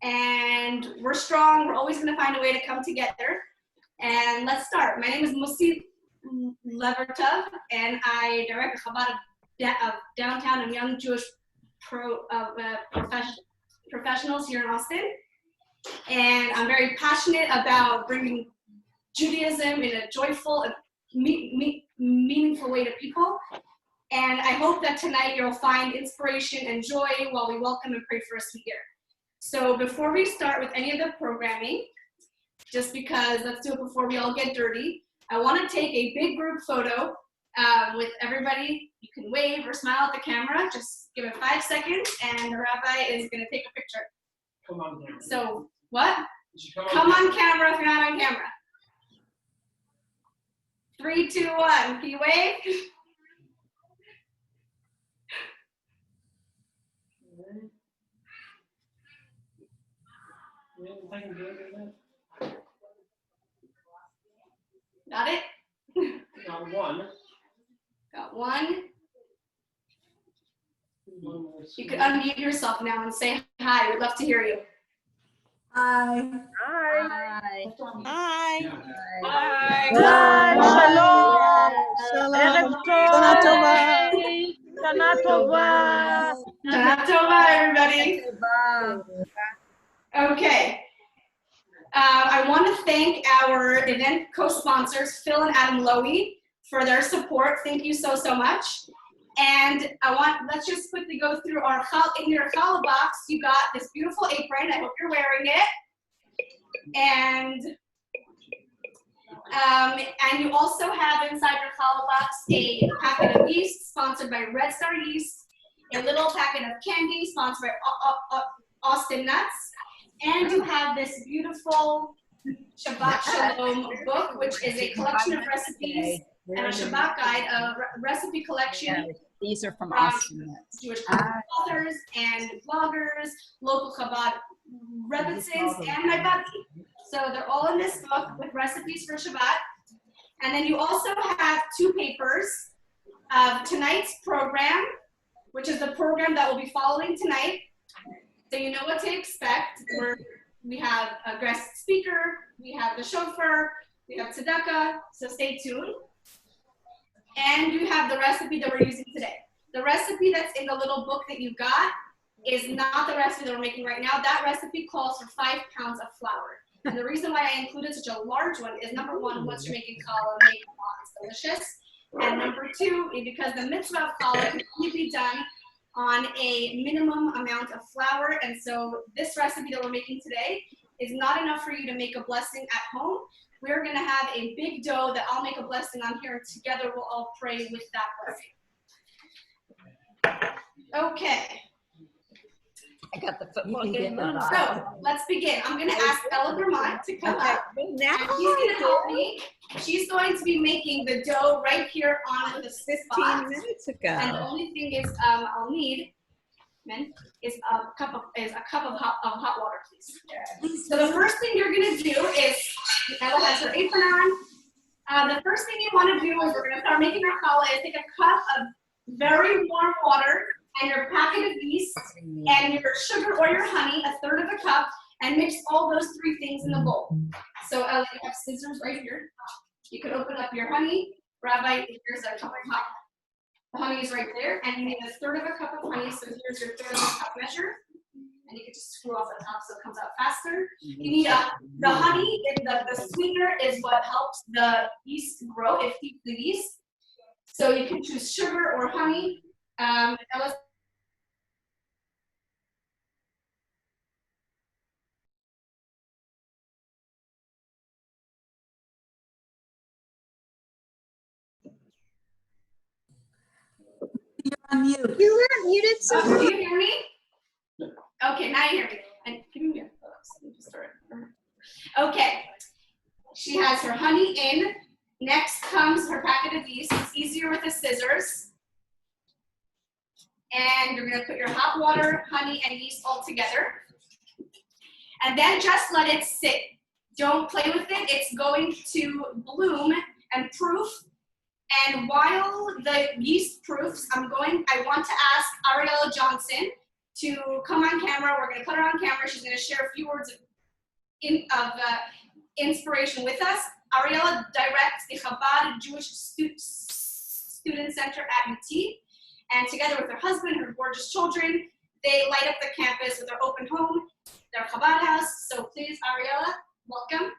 and we're strong. We're always going to find a way to come together. And let's start. My name is Mussy Levertov, and I direct Chabad of downtown and young Jewish professionals here in Austin. And I'm very passionate about bringing Judaism in a joyful and meaningful way to people. And I hope that tonight you'll find inspiration and joy while we welcome and pray for us here. So before we start with any of the programming, just because let's do it before we all get dirty, I want to take a big group photo with everybody. You can wave or smile at the camera. Just give it 5 seconds, and the rabbi is going to take a picture. Come on camera. So what? Come on camera if you're not on camera. 3, 2, 1. Can you wave? Got it? Got one. Got one. You could unmute yourself now and say hi. We'd love to hear you. Hi. Hi. Hi. Hi. Shalom. Shalom. Shana Tova. Shana Tova. Shana Tova, everybody. Okay. I want to thank our event co-sponsors, Phil and Adam Lowy, for their support. Thank you so, so much. And let's just quickly go through in your challah box, you got this beautiful apron. I hope you're wearing it. And you also have inside your challah box a packet of yeast sponsored by Red Star Yeast, a little packet of candy sponsored by Austin Nuts, and you have this beautiful Shabbat Shalom book, which is a collection of recipes and a Shabbat guide, a recipe collection. These are from Austin. Jewish authors and bloggers, local Chabad Rebbetzins, and my buddy. So they're all in this book with recipes for Shabbat. And then you also have 2 papers of tonight's program, which is the program that will be following tonight. So you know what to expect. We have a guest speaker, we have the chauffeur, we have tzedakah, so stay tuned. And you have the recipe that we're using today. The recipe that's in the little book that you got is not the recipe that we're making right now. That recipe calls for 5 pounds of flour. And the reason why I included such a large one is number 1, once you're making challah, make it it's delicious. And number 2 is because the mitzvah of challah can only be done on a minimum amount of flour. And so this recipe that we're making today is not enough for you to make a blessing at home. We're going to have a big dough that I'll make a blessing on here, and together we'll all pray with that blessing. Okay. I got the football game. So let's begin. I'm going to ask Ella Vermont to come up. And she's going to help me. She's going to be making the dough right here on the spot. 15 minutes ago. And the only thing is I'll need is a cup of hot water, please. So the first thing you're going to do is, Ella has her apron on. The first thing you want to do is we're going to start making our challah is take a cup of very warm water and your packet of yeast and your sugar or your honey, 1/3 of a cup, and mix all those 3 things in the bowl. So Ella, you have scissors right here. You can open up your honey. Rabbi, here's a cup of hot. The honey is right there, and you need 1/3 of a cup of honey, so here's your 1/3 of a cup measure. And you can just screw off the top so it comes out faster. You need the honey, and the sweetener is what helps the yeast grow. It feeds the yeast. So you can choose sugar or honey. You're on mute. You were muted, so Do you hear me? Okay, now you hear me. And give me your Okay. She has her honey in. Next comes her packet of yeast. It's easier with the scissors. And you're going to put your hot water, honey, and yeast all together. And then just let it sit. Don't play with it. It's going to bloom and proof. And while the yeast proofs, I want to ask Ariela Johnson to come on camera. We're going to put her on camera. She's going to share a few words of inspiration with us. Ariela directs the Chabad Jewish Student Center at UT, and together with her husband, her gorgeous children, they light up the campus with their open home, their Chabad house. So please, Ariela, welcome.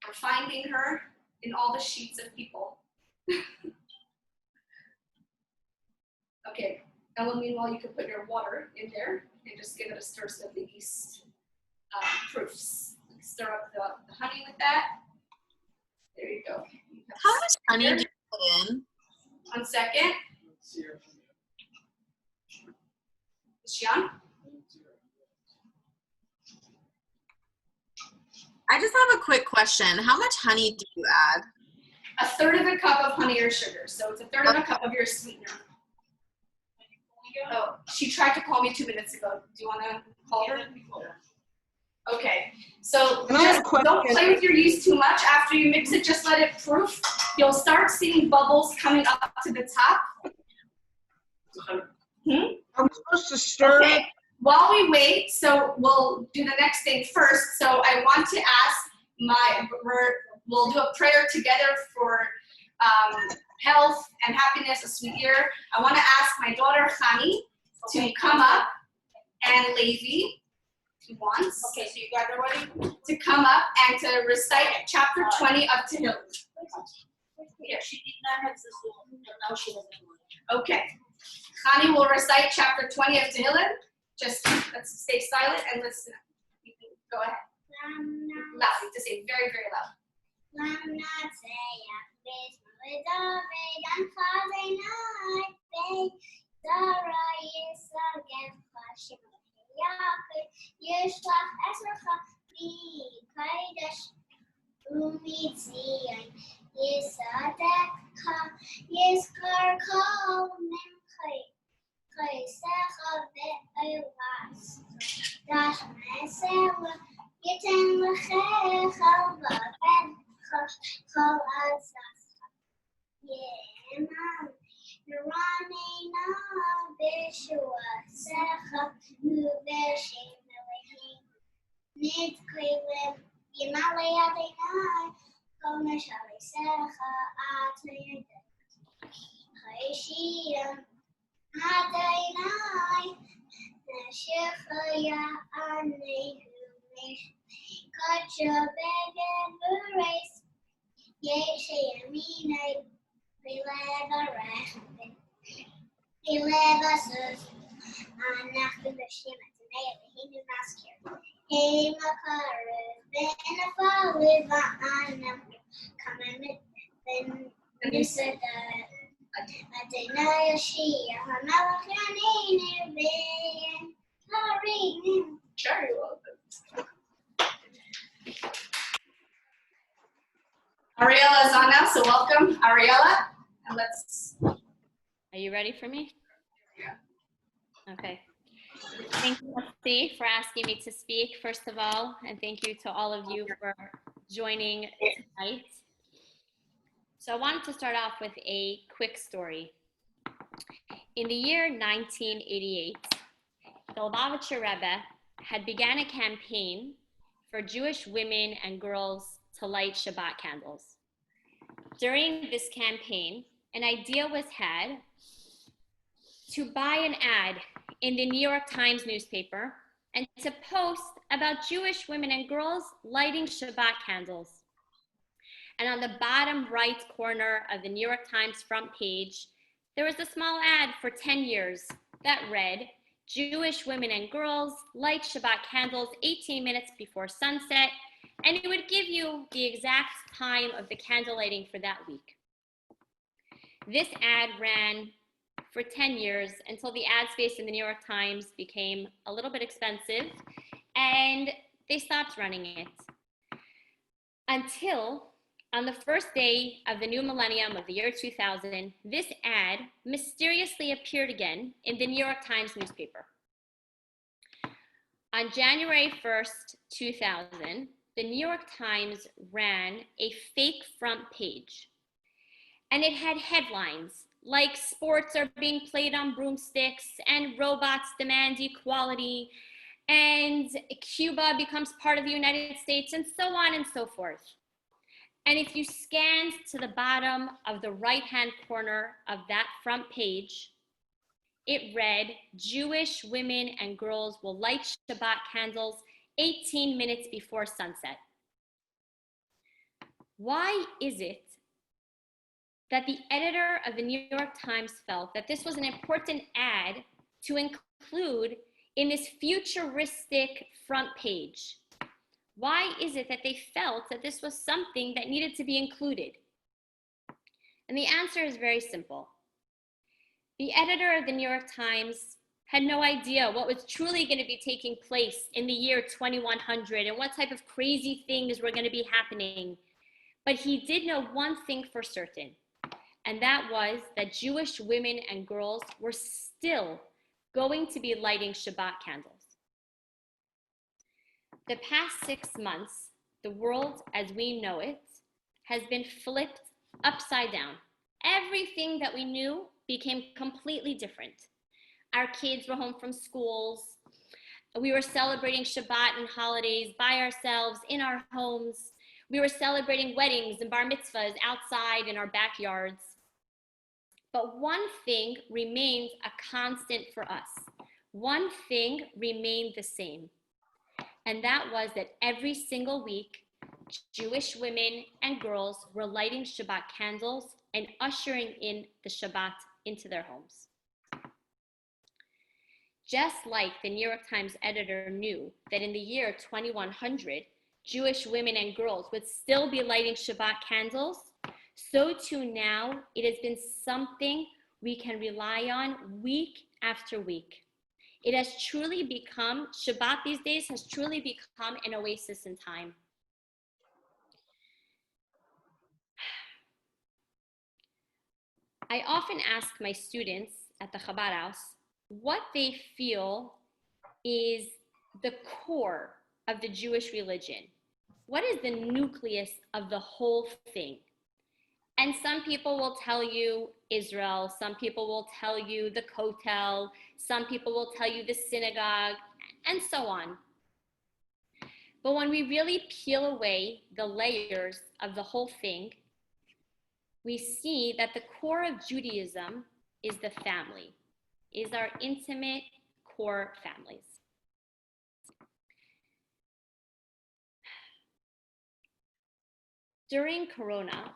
We're finding her in all the sheets of people. Okay, Ella, meanwhile, you can put your water in there and just give it a stir so the yeast proofs. Stir up the honey with that. There you go. How much honey do you put in? 1 second. Is she on? I just have a quick question. How much honey do you add? 1/3 of a cup of honey or sugar. So it's 1/3 of a cup of your sweetener. Oh, she tried to call me 2 minutes ago. Do you want to call her? Okay. So just don't play with your yeast too much. After you mix it, just let it proof. You'll start seeing bubbles coming up to the top. I'm supposed to stir it. While we wait, so we'll do the next thing first. So I want to ask we'll do a prayer together for health and happiness, a sweet year. I want to ask my daughter Chani to come up, and Levi, who wants. Okay, so you guys are ready to come up and to recite chapter 20 of Tehillim. Yeah, she did not have this one. Now she has it. Okay. Chani will recite chapter 20 of Tehillim. Just let's stay silent and listen. You can go ahead. Loud. To say very, very loud. Sure, you're welcome. Ariela is on now, so welcome, Ariela. And let's. Are you ready for me? Yeah. Okay. Thank you, Mussy, for asking me to speak, first of all, and thank you to all of you for joining tonight. So I wanted to start off with a quick story. In the year 1988, the Levertov Rebbe had began a campaign for Jewish women and girls to light Shabbat candles. During this campaign, an idea was had to buy an ad in the New York Times newspaper and to post about Jewish women and girls lighting Shabbat candles. And on the bottom right corner of the New York Times front page, there was a small ad for 10 years that read, Jewish women and girls light Shabbat candles 18 minutes before sunset, and it would give you the exact time of the candle lighting for that week. This ad ran for 10 years until the ad space in the New York Times became a little bit expensive and they stopped running it. Until on the first day of the new millennium of the year 2000, this ad mysteriously appeared again in the New York Times newspaper. On January 1st, 2000, the New York Times ran a fake front page, and it had headlines like sports are being played on broomsticks and robots demand equality and Cuba becomes part of the United States and so on and so forth. And if you scanned to the bottom of the right-hand corner of that front page, it read, Jewish women and girls will light Shabbat candles 18 minutes before sunset. Why is it that the editor of the New York Times felt that this was an important ad to include in this futuristic front page? Why is it that they felt that this was something that needed to be included? And the answer is very simple. The editor of the New York Times had no idea what was truly going to be taking place in the year 2100 and what type of crazy things were going to be happening. But he did know one thing for certain, and that was that Jewish women and girls were still going to be lighting Shabbat candles. The past 6 months, the world as we know it has been flipped upside down. Everything that we knew became completely different. Our kids were home from schools. We were celebrating Shabbat and holidays by ourselves in our homes. We were celebrating weddings and bar mitzvahs outside in our backyards. But one thing remained a constant for us. One thing remained the same. And that was that every single week, Jewish women and girls were lighting Shabbat candles and ushering in the Shabbat into their homes. Just like the New York Times editor knew that in the year 2100, Jewish women and girls would still be lighting Shabbat candles, so too now it has been something we can rely on week after week. It has truly become, Shabbat these days has truly become an oasis in time. I often ask my students at the Chabad house what they feel is the core of the Jewish religion. What is the nucleus of the whole thing? And some people will tell you Israel, some people will tell you the Kotel, some people will tell you the synagogue, and so on. But when we really peel away the layers of the whole thing, we see that the core of Judaism is the family, is our intimate core families. During Corona,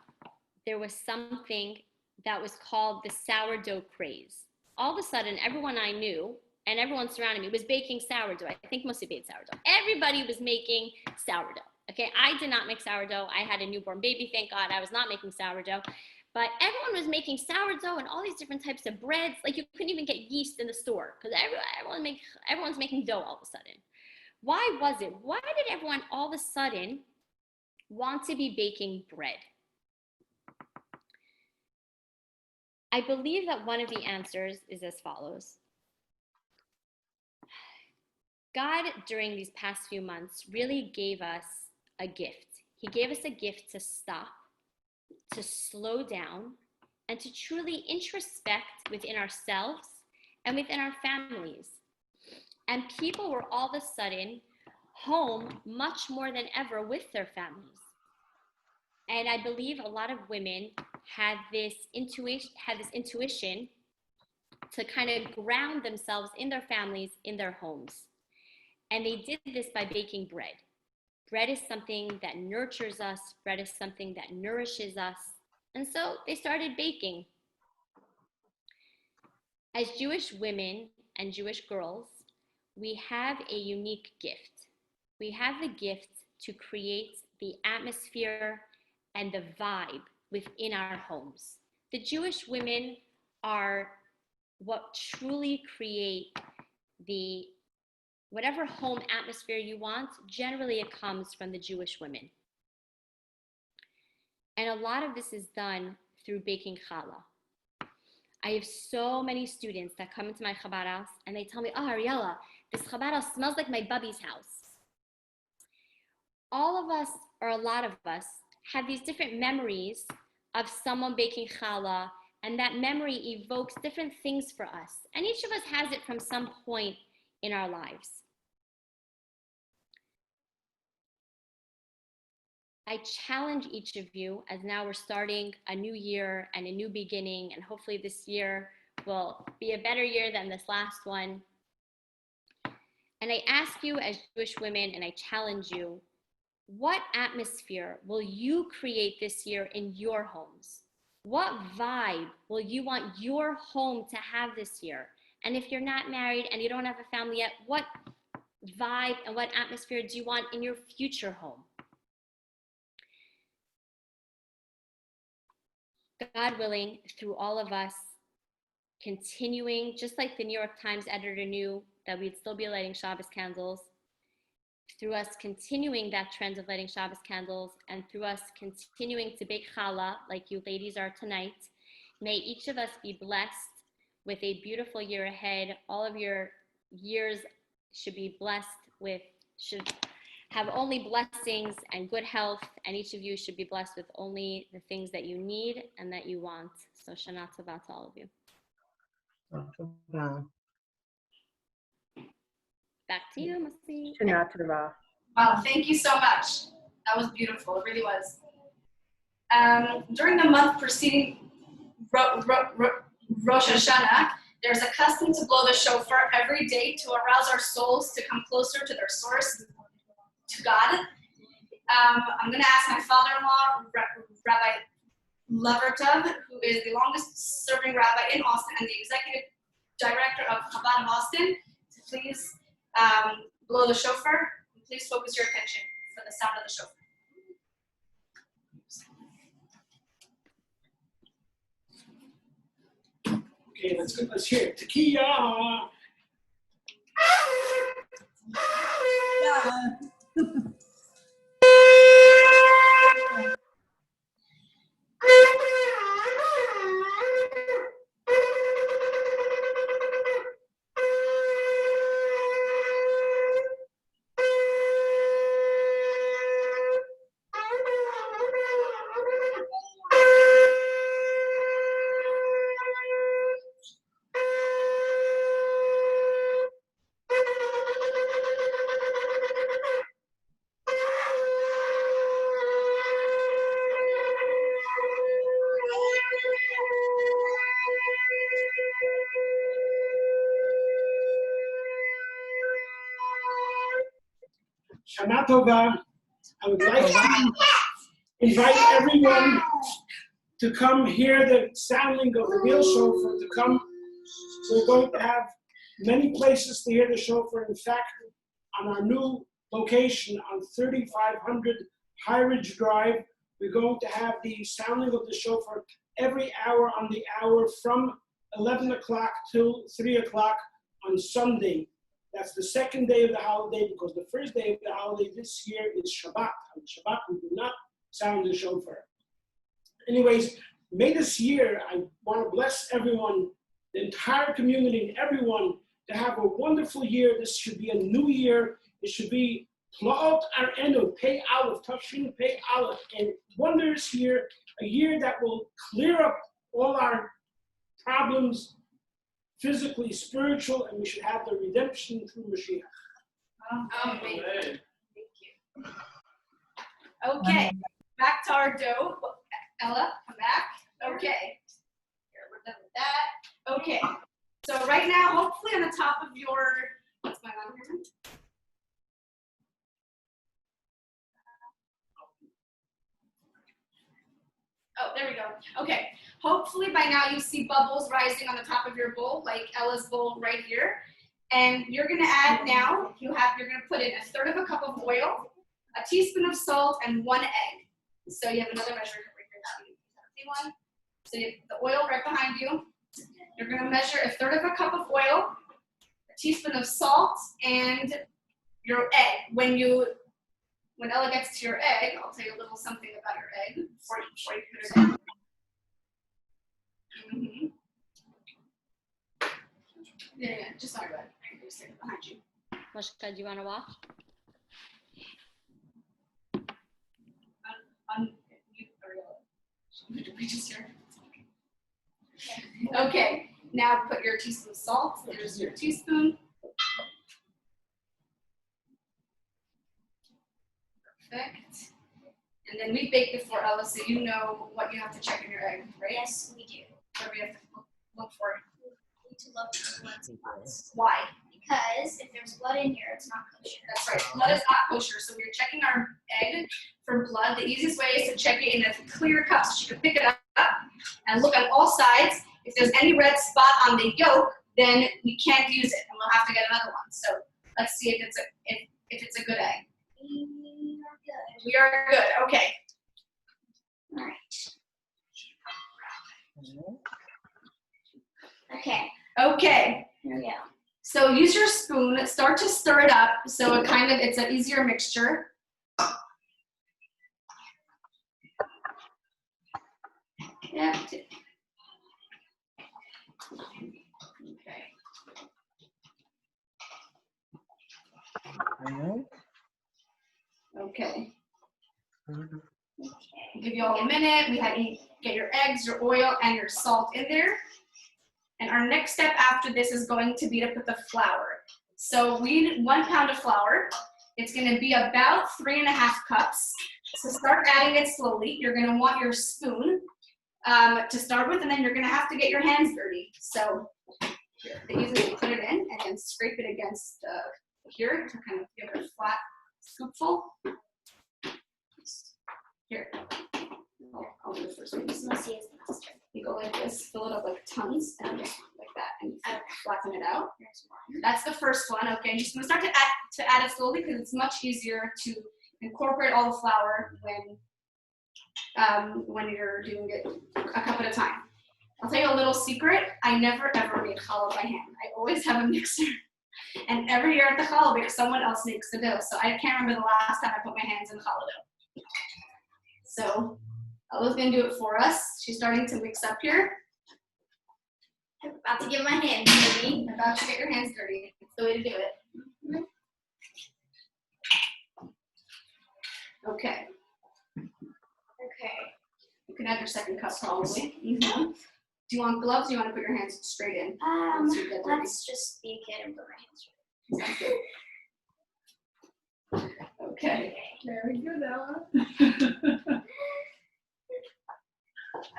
there was something that was called the sourdough craze. All of a sudden, everyone I knew and everyone surrounding me was baking sourdough. I think Mussy made sourdough. Everybody was making sourdough. Okay, I did not make sourdough. I had a newborn baby, thank God. I was not making sourdough. But everyone was making sourdough and all these different types of breads. Like you couldn't even get yeast in the store because everyone's making dough all of a sudden. Why was it? Why did everyone all of a sudden want to be baking bread? I believe that one of the answers is as follows. God, during these past few months, really gave us a gift. He gave us a gift to stop, to slow down, and to truly introspect within ourselves and within our families. And people were all of a sudden home much more than ever with their families. And I believe a lot of women had this intuition to kind of ground themselves in their families, in their homes. And they did this by baking bread. Bread is something that nurtures us. Bread is something that nourishes us. And so they started baking. As Jewish women and Jewish girls, we have a unique gift. We have the gift to create the atmosphere and the vibe within our homes. The Jewish women are what truly create the whatever home atmosphere you want. Generally it comes from the Jewish women. And a lot of this is done through baking challah. I have so many students that come into my Chabad house and they tell me, oh, Ariela, this Chabad house smells like my bubby's house. All of us, or a lot of us, have these different memories of someone baking challah And that memory evokes different things for us. And each of us has it from some point in our lives. I challenge each of you, as now we're starting a new year and a new beginning, and hopefully this year will be a better year than this last one. And I ask you as Jewish women, and I challenge you, what atmosphere will you create this year in your homes? What vibe will you want your home to have this year? And if you're not married and you don't have a family yet, what vibe and what atmosphere do you want in your future home? God willing, through all of us continuing, just like the New York Times editor knew that we'd still be lighting Shabbos candles, through us continuing that trend of lighting Shabbos candles, and through us continuing to bake challah like you ladies are tonight, may each of us be blessed with a beautiful year ahead. All of your years should be blessed with, should have only blessings and good health, and each of you should be blessed with only the things that you need and that you want. So Shana Tova to all of you. Back to you, Mussy. Wow, thank you so much. That was beautiful. It really was. During the month preceding Rosh Hashanah, there's a custom to blow the shofar every day to arouse our souls to come closer to their source, to God. I'm going to ask my father-in-law, Rabbi Levertov, who is the longest serving rabbi in Austin and the executive director of Chabad of Austin, to please blow the shofar. Please focus your attention for the sound of the shofar. Okay, let's hear it. Tekiah. Shana Tova. I would like to invite everyone to come hear the sounding of the real shofar, to come. We're going to have many places to hear the shofar. In fact, on our new location on 3500 High Ridge Drive, we're going to have the sounding of the shofar every hour on the hour from 11 o'clock till 3 o'clock on Sunday. That's the second day of the holiday, because the first day of the holiday this year is Shabbat. On Shabbat, we do not sound the shofar. Anyways, may this year, I want to bless everyone, the entire community and everyone, to have a wonderful year. This should be a new year. It should be Pla'ot Ar'enu, Pei Aleph, Tafshin Pei Aleph, and wondrous year, a year that will clear up all our problems, physically, spiritual, and we should have the redemption through Mashiach. Amen. Thank you. Okay, back to our dough. Ella, come back. Okay. Here, we're done with that. Okay. So right now, hopefully on the top of your, what's going on here? Oh, there we go. Okay. Hopefully by now you see bubbles rising on the top of your bowl, like Ella's bowl right here. And you're gonna add now, you're gonna put in 1/3 of a cup of oil, a teaspoon of salt, and 1 egg. So you have another measure right here. So you have the oil right behind you. You're gonna measure 1/3 of a cup of oil, a teaspoon of salt, and your egg. When Ella gets to your egg, I'll tell you a little something about your egg before you put it in. Mm-hmm. Yeah, just sorry about it. I can just stick it behind you. Moshka, do you want to watch? You, Ariela. We just heard. Okay, now put your teaspoon of salt. There's your teaspoon. Perfect. And then we baked before, Ella, so you know what you have to check in your egg, right? Yes, we do. What do we have to look for? We need to look for bloods and clots. Why? Because if there's blood in here, it's not kosher. That's right. Blood is not kosher, so we're checking our egg for blood. The easiest way is to check it in a clear cup so you can pick it up and look on all sides. If there's any red spot on the yolk, then we can't use it, and we'll have to get another one. So let's see if it's a good egg. We are good. We are good. Okay. All right. Okay, Okay. here we go. So use your spoon. Start to stir it up so it's an easier mixture. Yeah. Okay. I'll give you all a minute. We had to get your eggs, your oil, and your salt in there. And our next step after this is going to be to put the flour. So we need 1 pound of flour. It's going to be about 3.5 cups. So start adding it slowly. You're going to want your spoon to start with, and then you're going to have to get your hands dirty. So here, the easiest to put it in and then scrape it against here to kind of give it a flat scoopful. Here, I'll do it first. Mussy is the master. You go like this, fill it up like tons, and just like that, and flatten it out. There's one. That's the first one. Okay, and you're just gonna start to add it slowly because it's much easier to incorporate all the flour when you're doing it a cup at a time. I'll tell you a little secret. I never ever make challah by hand. I always have a mixer. And every year at the challah bake, someone else makes the dough. So I can't remember the last time I put my hands in challah dough. So Ella's gonna do it for us. She's starting to mix up here. I'm about to get my hands dirty. About to get your hands dirty. It's the way to do it. Okay. Okay. You can add your second cup probably. Mm-hmm. Do you want gloves or do you want to put your hands straight in? Once you get dirty? Let's just be a kid and put my hands dirty. Sounds good. Okay. Very good, Ella.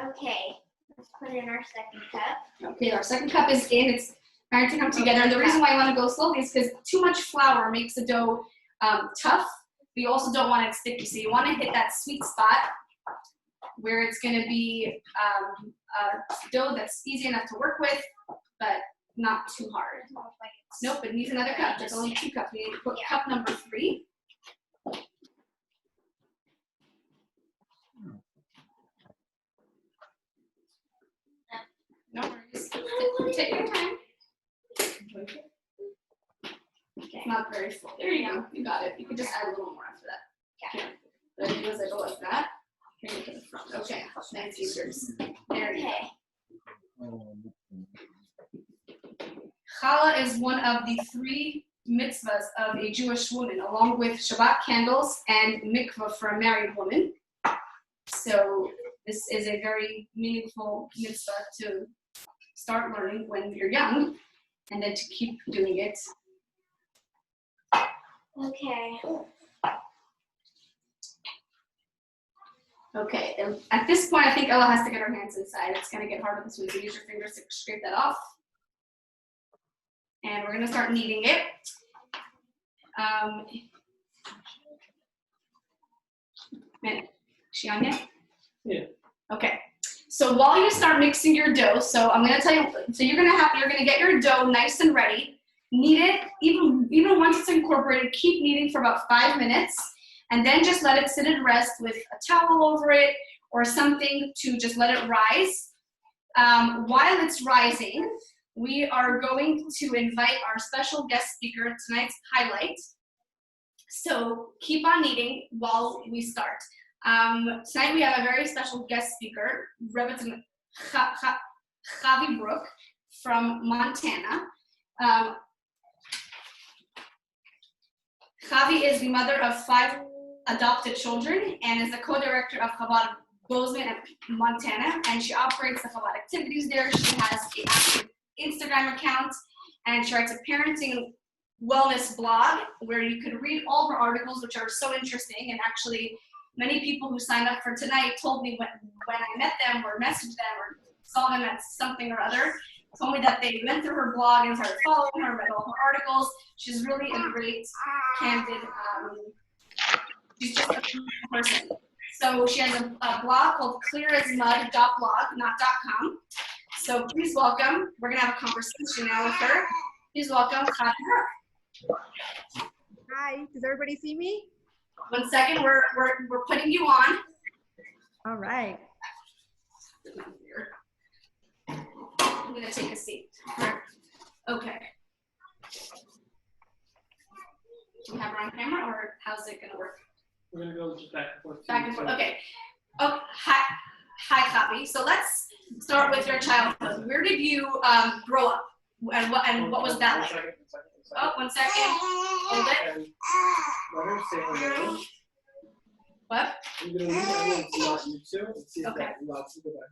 Okay. Let's put in our second cup. Okay, our second cup is in. It's starting to come together. And the reason why I want to go slowly is because too much flour makes the dough tough, but you also don't want it sticky. So you want to hit that sweet spot where it's going to be a dough that's easy enough to work with, but not too hard. Nope, it needs another cup. There's only 2 cups. We need to put cup number 3. No worries. Take your time. Okay. Not very full. There you go. You got it. You can just add a little more after that. Okay. What I do is I go like that. Bring it to the front. Okay. Nice fingers. There you go. Challah is one of the 3 mitzvahs of a Jewish woman, along with Shabbat candles and mikvah for a married woman. So this is a very meaningful mitzvah to start learning when you're young, and then to keep doing it. Okay. Okay, and at this point, I think Ella has to get her hands inside. It's gonna get harder this way, so use your fingers to scrape that off. And we're gonna start kneading it. She on yet? Yeah. Okay. So while you start mixing your dough, so I'm gonna tell you, so you're gonna get your dough nice and ready. Knead it, even once it's incorporated, keep kneading for about 5 minutes, and then just let it sit and rest with a towel over it or something to just let it rise. While it's rising, we are going to invite our special guest speaker, tonight's highlight. So keep on kneading while we start. Tonight we have a very special guest speaker, Rebbetzins Chavie Bruk from Montana. Chavie is the mother of 5 adopted children and is the co-director of Chabad Bozeman, Montana, and she operates the Chabad activities there. She has an active Instagram account, and she writes a parenting and wellness blog where you could read all her articles, which are so interesting. And actually, many people who signed up for tonight told me when I met them or messaged them or saw them at something or other, told me that they went through her blog and started following her, read all her articles. She's really a great, candid, she's just a person. So she has a blog called clearasmud.blog, not .com. So please welcome, we're gonna have a conversation now with her. Please welcome Chavie Bruk. Hi, does everybody see me? 1 second, we're putting you on. All right. I'm gonna take a seat. Okay. Do we have her on camera or how's it gonna work? We're gonna go just back and forth. Back and forth, okay. Oh, hi Chavie. So let's start with your childhood. Where did you grow up? And what was that like? Oh, 1 second. Hold it. Let her say her name. What? I'm gonna leave everyone to watch you too and see if Okay. that allows you to go back.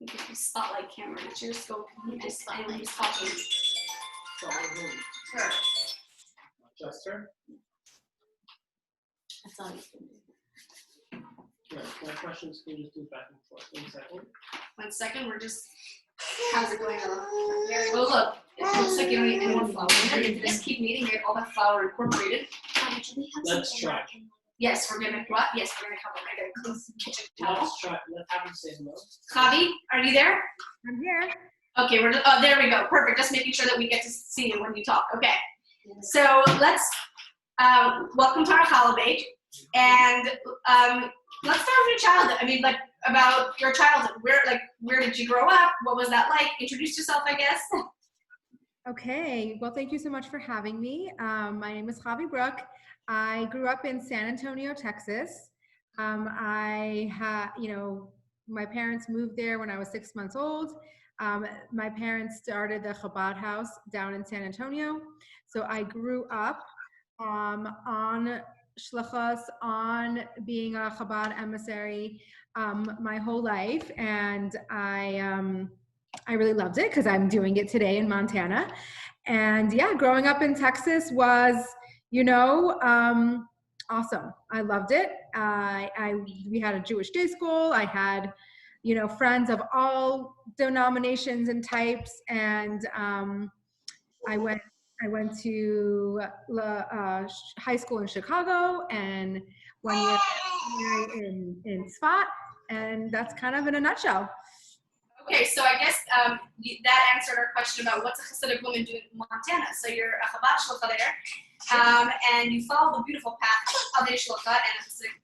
You get the spotlight camera. It's your scope. You just finally just talking. So, Her. just her. That's all you can do. Right. My questions can just do back and forth. 1 second. 1 second. We're just. How's it going on? Oh look, it looks like you don't need any more flour. You just keep kneading it. All that flour incorporated. Let's try. Yes, we're gonna what? Yes, we're gonna cover it. I gotta clean kitchen towel. Let's try. Let's have her say hello. Chavie, are you there? I'm here. Okay, we're oh there we go. Perfect. Just making sure that we get to see you when you talk. Okay. So let's welcome to our Challah Bake, and let's start with your childhood. I mean, like about your childhood. Where did you grow up? What was that like? Introduce yourself, I guess. Okay, well, thank you so much for having me. My name is Chavie Bruk. I grew up in San Antonio, Texas. My parents moved there when I was 6 months old. My parents started the Chabad house down in San Antonio. So I grew up on shlichus, on being a Chabad emissary my whole life, and I really loved it because I'm doing it today in Montana. And yeah, growing up in Texas was, awesome. I loved it. We had a Jewish day school. I had, friends of all denominations and types, and I went to high school in Chicago and 1 year in Sfat, and that's kind of in a nutshell. Okay, so I guess that answered our question about what's a Hasidic woman doing in Montana. So you're a Chabad shlucha there, and you follow the beautiful path of a shlucha and a Hasidic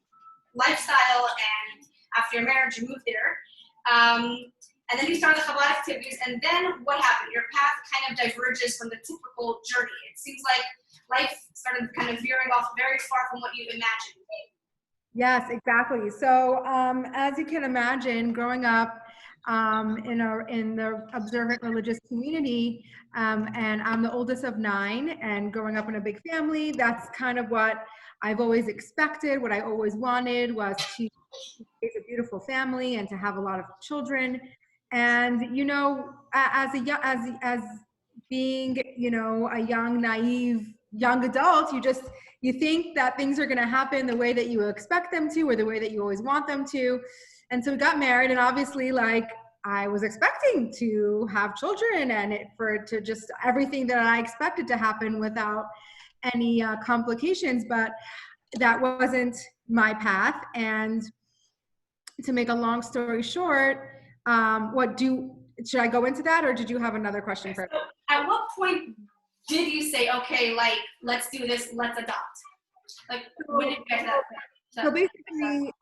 lifestyle. And after your marriage, you moved there, and then you started the Chabad activities. And then what happened? Your path kind of diverges from the typical journey. It seems like life started kind of veering off very far from what you imagined. Yes, exactly. So as you can imagine, growing up in the observant religious community, and I'm the oldest of 9, and growing up in a big family, that's kind of what I've always expected. What I always wanted was to raise a beautiful family and to have a lot of children. And as being a young, naive young adult, you think that things are going to happen the way that you expect them to, or the way that you always want them to. And so we got married, and obviously, I was expecting to have children, and just everything that I expected to happen without any complications, but that wasn't my path. And to make a long story short, should I go into that, or did you have another question for me? So at what point did you say, okay, let's do this, let's adopt? When did you get that? So basically,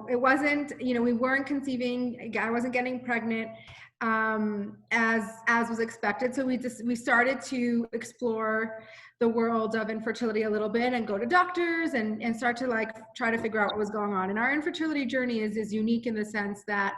it wasn't, we weren't conceiving, I wasn't getting pregnant as was expected. So we started to explore the world of infertility a little bit and go to doctors and start to try to figure out what was going on. And our infertility journey is unique in the sense that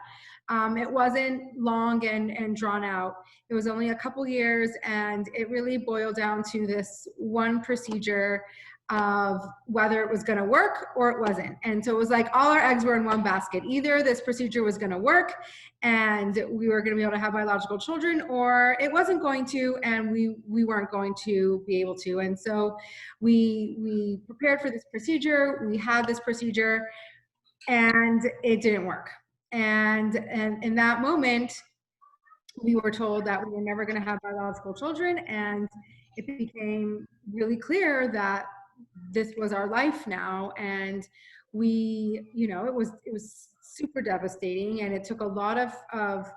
it wasn't long and drawn out. It was only a couple years, and it really boiled down to this one procedure of whether it was going to work or it wasn't. And so it was like all our eggs were in one basket. Either this procedure was going to work and we were going to be able to have biological children, or it wasn't going to, and we weren't going to be able to. And so we prepared for this procedure. We had this procedure and it didn't work. And in that moment, we were told that we were never going to have biological children, and it became really clear that this was our life now. And we, it was super devastating, and it took a lot of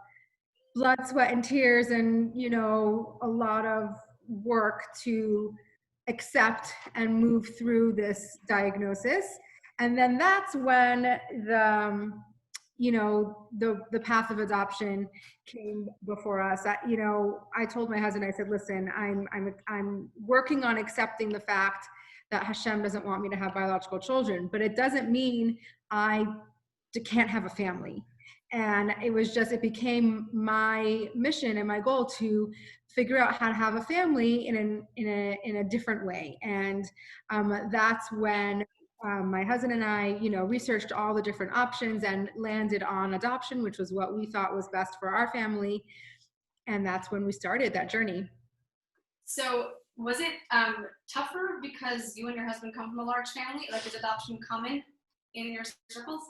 blood, sweat, and tears, and a lot of work to accept and move through this diagnosis. And then that's when the path of adoption came before us. I told my husband, I said, listen, I'm working on accepting the fact that Hashem doesn't want me to have biological children, but it doesn't mean I can't have a family. And it became my mission and my goal to figure out how to have a family in a different way. And that's when my husband and I, researched all the different options and landed on adoption, which was what we thought was best for our family. And that's when we started that journey. So was it tougher because you and your husband come from a large family? Like, is adoption common in your circles?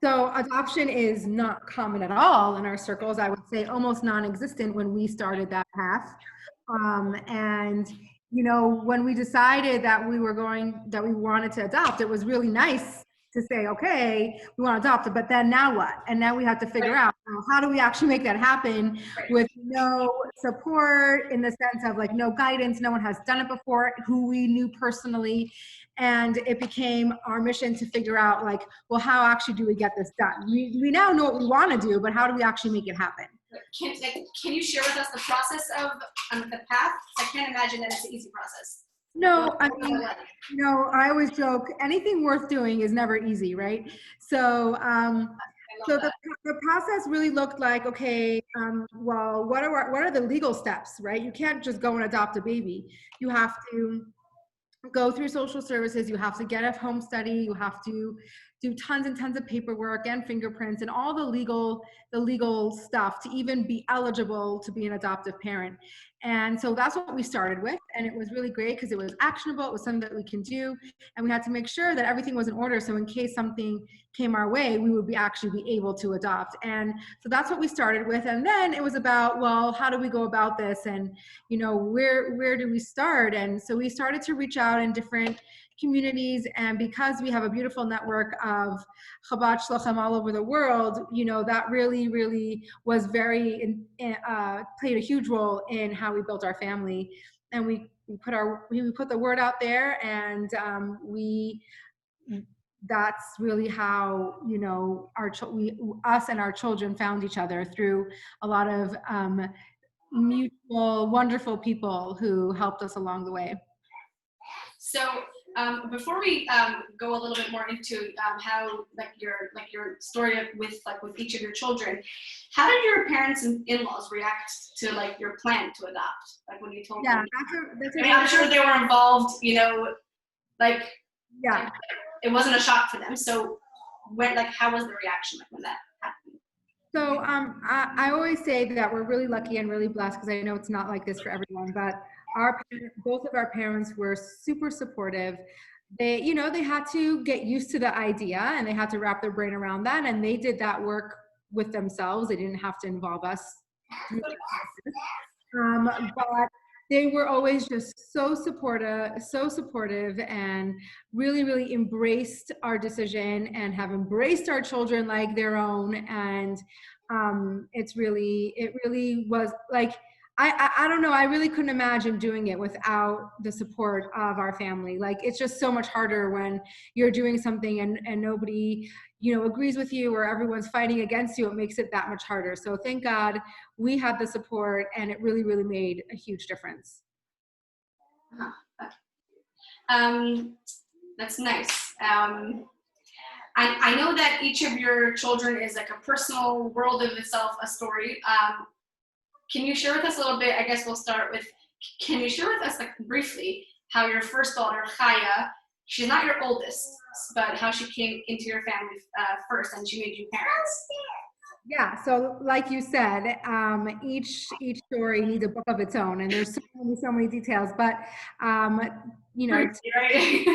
So adoption is not common at all in our circles. I would say almost non-existent when we started that path. And when we decided that we wanted to adopt, it was really nice to say, okay, we want to adopt it, but then now what? And now we have to figure out, how do we actually make that happen with no support, in the sense of like no guidance, no one has done it before who we knew personally. And it became our mission to figure out like, well, how actually do we get this done? We now know what we want to do, but how do we actually make it happen? Can you share with us the process of the path? I can't imagine that it's an easy process. No, I mean, I always joke, anything worth doing is never easy, right? So, the process really looked like, okay, well, what are the legal steps, right? You can't just go and adopt a baby. You have to go through social services, you have to get a home study, you have to do tons and tons of paperwork and fingerprints and all the legal stuff to even be eligible to be an adoptive parent. And so that's what we started with, and it was really great because it was actionable, it was something that we can do, and we had to make sure that everything was in order, so in case something came our way, we would actually be able to adopt. And so that's what we started with, and then it was about, well, how do we go about this, and where do we start? And so we started to reach out in different communities, and because we have a beautiful network of Chabad Shluchim all over the world, that really was played a huge role in how we built our family. And we put the word out there, and that's really how us and our children found each other, through a lot of mutual wonderful people who helped us along the way. So before we go a little bit more into how your story with each of your children, how did your parents and in-laws react to your plan to adopt? Like when you told them? I'm sure they were involved. Yeah, it wasn't a shock for them. So how was the reaction when that happened? So I always say that we're really lucky and really blessed, because I know it's not like this for everyone, but both of our parents were super supportive. They had to get used to the idea, and they had to wrap their brain around that, and they did that work with themselves. They didn't have to involve us. But they were always just so supportive, and really embraced our decision, and have embraced our children like their own. And it really was like, I don't know, I really couldn't imagine doing it without the support of our family. Like, it's just so much harder when you're doing something and nobody, agrees with you, or everyone's fighting against you. It makes it that much harder. So thank God we had the support, and it really made a huge difference. That's nice. I know that each of your children is like a personal world of itself, a story. Can you share with us a little bit? I guess we'll start with, can you share with us briefly how your first daughter, Chaya, she's not your oldest, but how she came into your family first and she made you parents. Yeah, so like you said, each story needs a book of its own, and there's so many details. But you know, Right?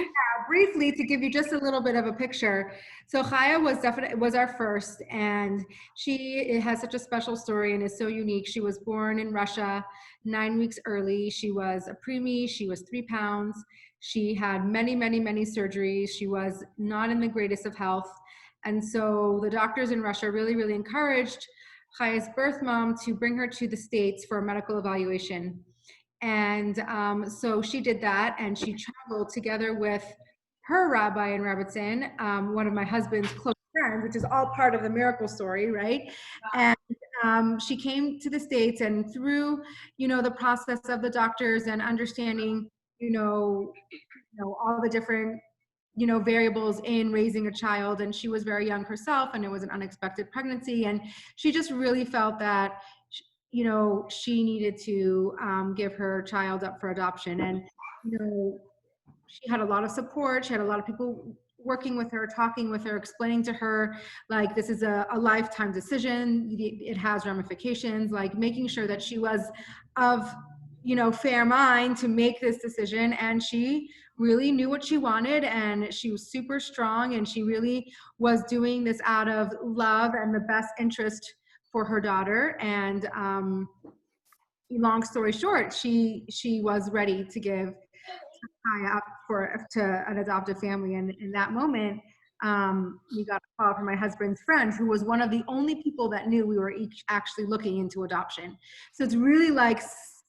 briefly to give you just a little bit of a picture. So Chaya was our first, and she has such a special story and is so unique. She was born in Russia 9 weeks early. She was a preemie. She was 3 pounds. She had many surgeries. She was not in the greatest of health. And so the doctors in Russia really encouraged Chaya's birth mom to bring her to the States for a medical evaluation. And so she did that, and she traveled together with her rabbi in Rebbetzin, one of my husband's close friends, which is all part of the miracle story, right? And she came to the States, and through, the process of the doctors and understanding, all the different variables in raising a child, and she was very young herself, and it was an unexpected pregnancy, and she just really felt that she needed to give her child up for adoption. And she had a lot of support. She had a lot of people working with her, talking with her, explaining to her, like, this is a lifetime decision, it has ramifications, like making sure that she was of fair mind to make this decision. And she really knew what she wanted, and she was super strong, and she really was doing this out of love and the best interest for her daughter. And long story short, she was ready to give Chaya up to an adoptive family. And in that moment, we got a call from my husband's friend, who was one of the only people that knew we were each actually looking into adoption. So it's really like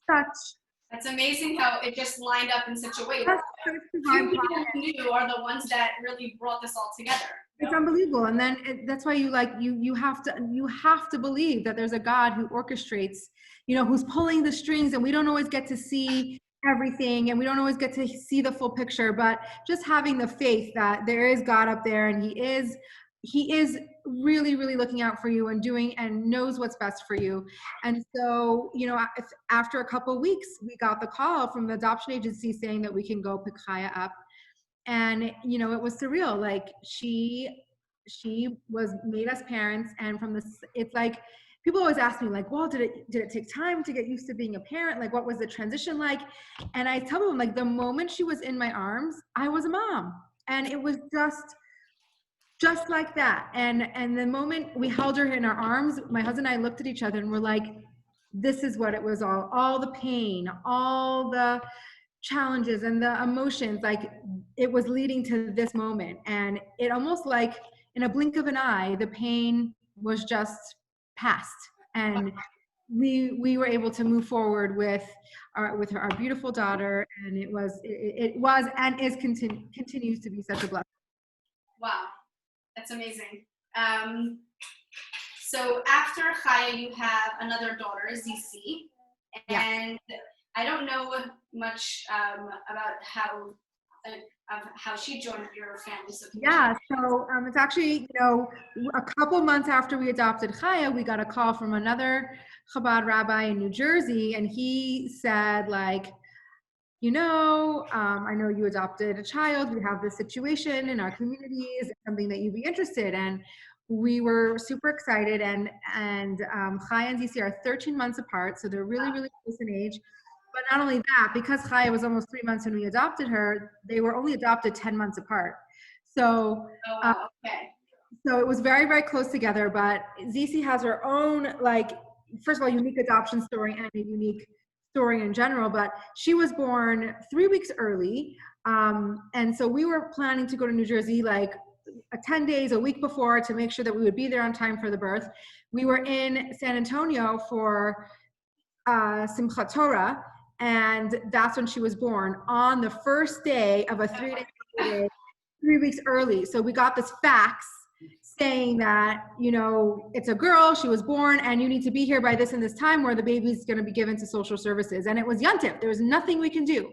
That's amazing how it just lined up in such a way. Few people who knew are the ones that really brought this all together. It's unbelievable. And then that's why you have to believe that there's a God who orchestrates, who's pulling the strings, and we don't always get to see everything, and we don't always get to see the full picture, but just having the faith that there is God up there, and he is really looking out for you and doing and knows what's best for you. And so, after a couple of weeks, we got the call from the adoption agency saying that we can go pick Chaya up. And it was surreal. Like, she was made us parents, and from this, it's like, people always ask me, like, well, did it take time to get used to being a parent? Like, what was the transition like? And I tell them, like, the moment she was in my arms, I was a mom, and it was just like that. And the moment we held her in our arms, my husband and I looked at each other and we're like, this is what it was all the pain, all the challenges and the emotions, like, it was leading to this moment. And it almost like in a blink of an eye, the pain was just past, and we were able to move forward with our beautiful daughter. And it was and continues to be such a blessing. Wow, that's amazing. So after Chaya, you have another daughter, Zizi, and I don't know much about how she joined your family. So it's actually, a couple months after we adopted Chaya, we got a call from another Chabad rabbi in New Jersey, and he said, like, I know you adopted a child. We have this situation in our community. Is it something that you'd be interested in? And we were super excited. And Chaya and Zizi are 13 months apart, so they're really close in age. But not only that, because Chaya was almost 3 months when we adopted her, they were only adopted 10 months apart. So, so it was very close together. But Zizi has her own, like, first of all, unique adoption story and a unique story in general. But she was born 3 weeks early. And so we were planning to go to New Jersey, like, 10 days, a week before, to make sure that we would be there on time for the birth. We were in San Antonio for Simchat Torah, and that's when she was born, on the first day of a 3-day holiday, 3 weeks early. So we got this fax saying that, it's a girl, she was born, and you need to be here by this and this time, where the baby's going to be given to social services. And it was Yontif. There was nothing we can do.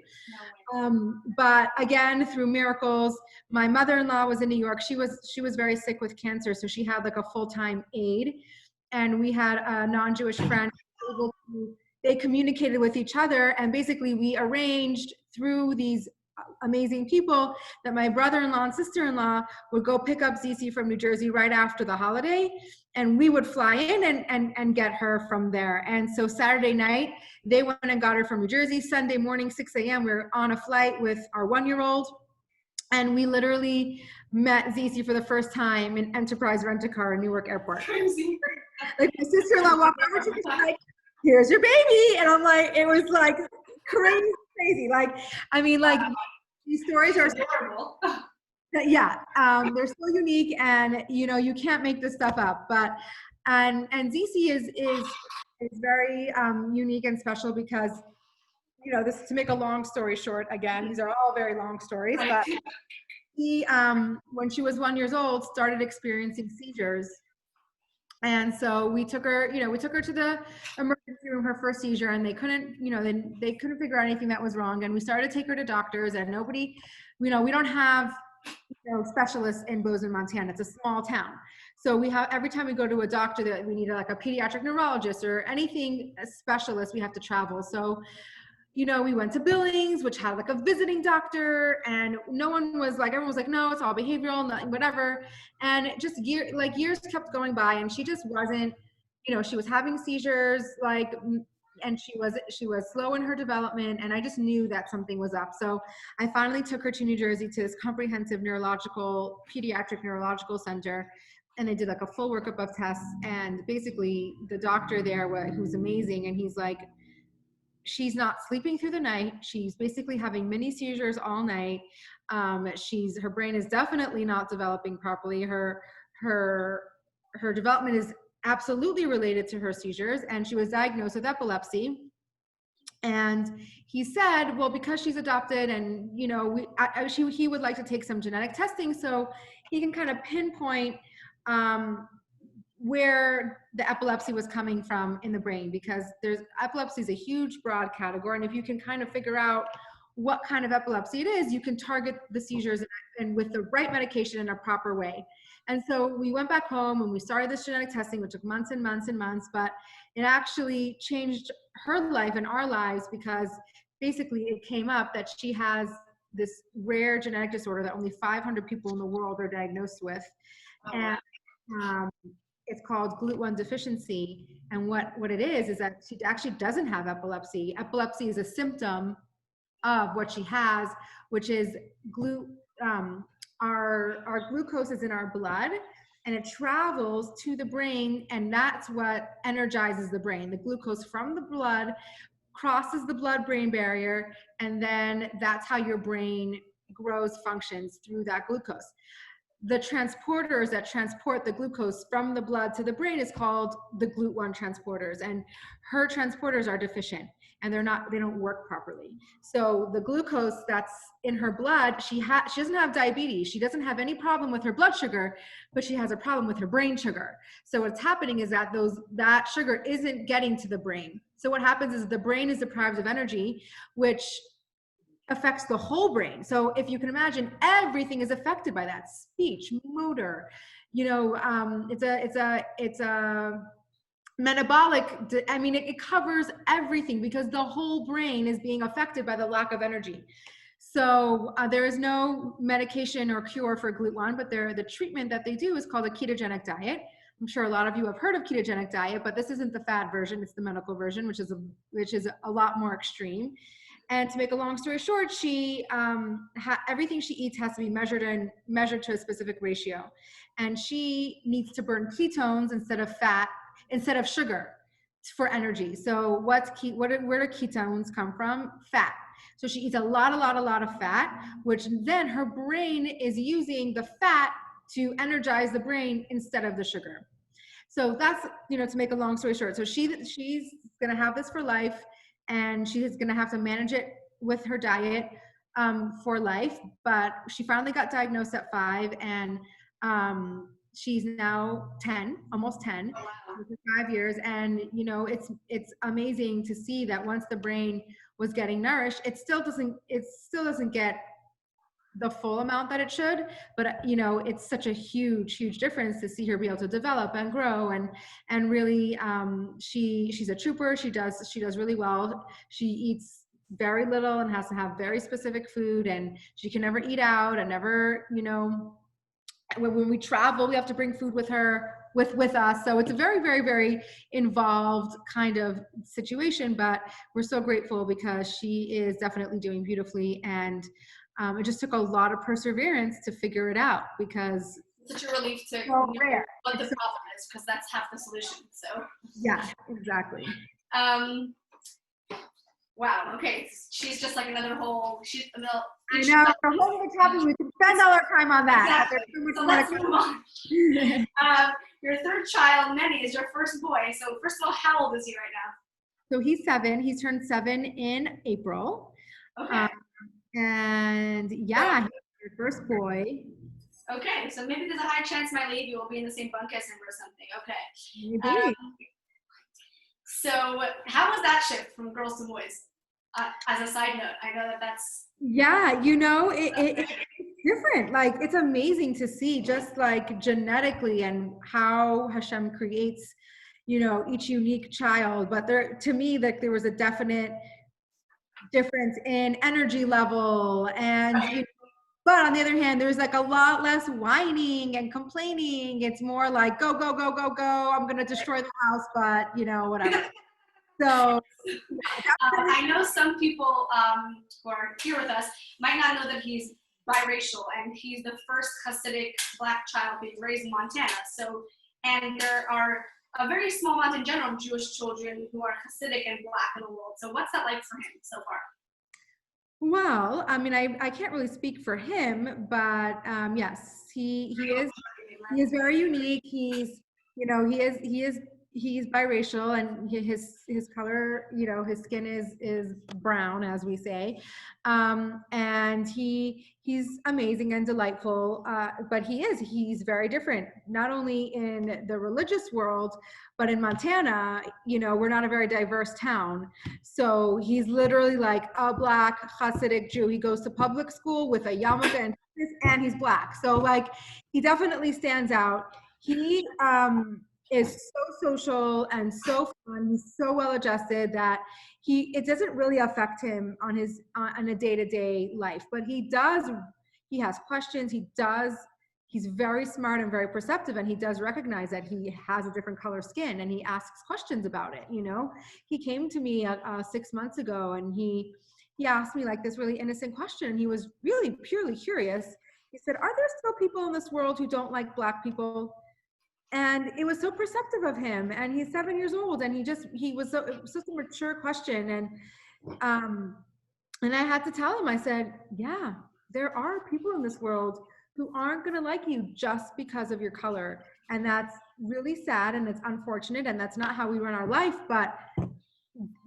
But again, through miracles, my mother-in-law was in New York. She was very sick with cancer, so she had like a full-time aide, and we had a non-Jewish friend able to they communicated with each other, and basically we arranged through these amazing people that my brother-in-law and sister-in-law would go pick up Zizi from New Jersey right after the holiday, and we would fly in and get her from there. And so Saturday night, they went and got her from New Jersey. Sunday morning, 6 a.m., we were on a flight with our 1-year-old, and we literally met Zizi for the first time in Enterprise Rent-A-Car in Newark Airport. Like, my sister-in-law walked over to me, she's like, here's your baby. And I'm like, it was like crazy. Like, I mean, like, these stories are adorable. yeah, they're so unique, and you know, you can't make this stuff up. But and Zizi is very unique and special because, you know, this, to make a long story short, again, these are all very long stories, but he when she was 1 year old started experiencing seizures. And so we took her, you know, we took her to the emergency room, her first seizure, and they couldn't, you know, they couldn't figure out anything that was wrong. And we started to take her to doctors, and nobody, you know, we don't have, you know, specialists in Bozeman, Montana. It's a small town. So we have, every time we go to a doctor that we need like a pediatric neurologist or anything, a specialist, we have to travel. So, you know, we went to Billings, which had like a visiting doctor, and no one was like, everyone was like, no, it's all behavioral, nothing, whatever. And just years kept going by, and she just wasn't, you know, she was having seizures, like, and she was slow in her development, and I just knew that something was up. So I finally took her to New Jersey to this comprehensive pediatric neurological center, and they did like a full workup of tests. And basically the doctor there, who's amazing, and he's like, she's not sleeping through the night. She's basically having mini seizures all night. Her brain is definitely not developing properly. Her development is absolutely related to her seizures, and she was diagnosed with epilepsy. And he said, well, because she's adopted, and you know, he would like to take some genetic testing so he can kind of pinpoint where the epilepsy was coming from in the brain, because epilepsy is a huge broad category, and if you can kind of figure out what kind of epilepsy it is, you can target the seizures and with the right medication in a proper way. And so we went back home and we started this genetic testing, which took months and months and months, but it actually changed her life and our lives, because basically it came up that she has this rare genetic disorder that only 500 people in the world are diagnosed with. And it's called GLUT1 deficiency. And what it is that she actually doesn't have epilepsy. Epilepsy is a symptom of what she has, which is our glucose is in our blood, and it travels to the brain, and that's what energizes the brain. The glucose from the blood crosses the blood-brain barrier, and then that's how your brain grows, functions through that glucose. The transporters that transport the glucose from the blood to the brain is called the GLUT1 transporters, and her transporters are deficient, and they don't work properly. So the glucose that's in her blood, she doesn't have diabetes, she doesn't have any problem with her blood sugar, but she has a problem with her brain sugar. So what's happening is that that sugar isn't getting to the brain. So what happens is the brain is deprived of energy, which affects the whole brain. So if you can imagine, everything is affected by that: speech, motor, you know, it's a metabolic, I mean, it covers everything, because the whole brain is being affected by the lack of energy. So there is no medication or cure for GLUT1, but the treatment that they do is called a ketogenic diet. I'm sure a lot of you have heard of ketogenic diet, but this isn't the fad version, it's the medical version, which is a lot more extreme. And to make a long story short, she everything she eats has to be measured to a specific ratio, and she needs to burn ketones instead of sugar for energy. So where do ketones come from? Fat. So she eats a lot of fat, which then her brain is using the fat to energize the brain instead of the sugar. So that's, you know, to make a long story short. So she's gonna have this for life, and she is going to have to manage it with her diet for life. But she finally got diagnosed at 5, and she's now 10, almost 10, for 5 years. And you know, it's amazing to see that once the brain was getting nourished, it still doesn't get the full amount that it should, but you know, it's such a huge difference to see her be able to develop and grow and really, she's a trooper. She does really well. She eats very little and has to have very specific food, and she can never eat out and never, you know, when we travel, we have to bring food with her, with us. So it's a very involved kind of situation, but we're so grateful because she is definitely doing beautifully. And it just took a lot of perseverance to figure it out, because Such a relief to so know rare. what the problem is, because that's half the solution. So Yeah, exactly. wow, okay, she's just like another whole, I know, the whole other topic, we can spend all our time on that. Exactly. So let's move on. Your third child, Nenny, is your first boy. So first of all, how old is he right now? So he's 7. He's turned 7 in April. Okay. And yeah, he's your first boy. Okay, so maybe there's a high chance my lady will be in the same bunk as him or something. Okay. Maybe. So how was that shift from girls to boys? As a side note, I know that's. Yeah, you know, it's different. Like, it's amazing to see just like genetically and how Hashem creates, you know, each unique child. But to me, like, there was a definite difference in energy level, and you know, but on the other hand, there's like a lot less whining and complaining. It's more like go, I'm gonna destroy the house, but you know, whatever. So I know some people who are here with us might not know that he's biracial, and he's the first Hasidic Black child being raised in Montana. So, and there are a very small amount in general of Jewish children who are Hasidic and Black in the world. So what's that like for him so far? well, I mean, I can't really speak for him, but yes, he is very unique. He's, you know, he's biracial, and his color, you know, his skin is brown, as we say, and he's amazing and delightful, but he's very different, not only in the religious world, but in Montana. You know, we're not a very diverse town, so he's literally like a Black Hasidic Jew. He goes to public school with a yarmulke and he's Black, so like he definitely stands out. He is so social and so fun. He's so well adjusted that it doesn't really affect him on a day-to-day life, but he has questions. He's very smart and very perceptive, and he does recognize that he has a different color skin, and he asks questions about it. You know, he came to me 6 months ago, and he asked me like this really innocent question. He was really purely curious. He said, "Are there still people in this world who don't like Black people?" And it was so perceptive of him, and he's 7 years old, and it was such a mature question. And I had to tell him, I said, yeah, there are people in this world who aren't going to like you just because of your color. And that's really sad, and it's unfortunate, and that's not how we run our life. But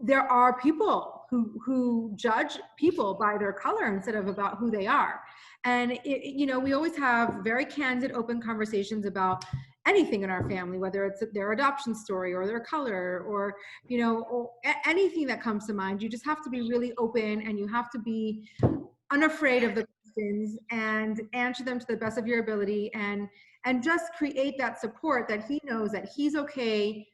there are people who judge people by their color instead of about who they are. And you know, we always have very candid, open conversations about anything in our family, whether it's their adoption story or their color, or you know, or anything that comes to mind. You just have to be really open, and you have to be unafraid of the questions and answer them to the best of your ability, and just create that support that he knows that he's okay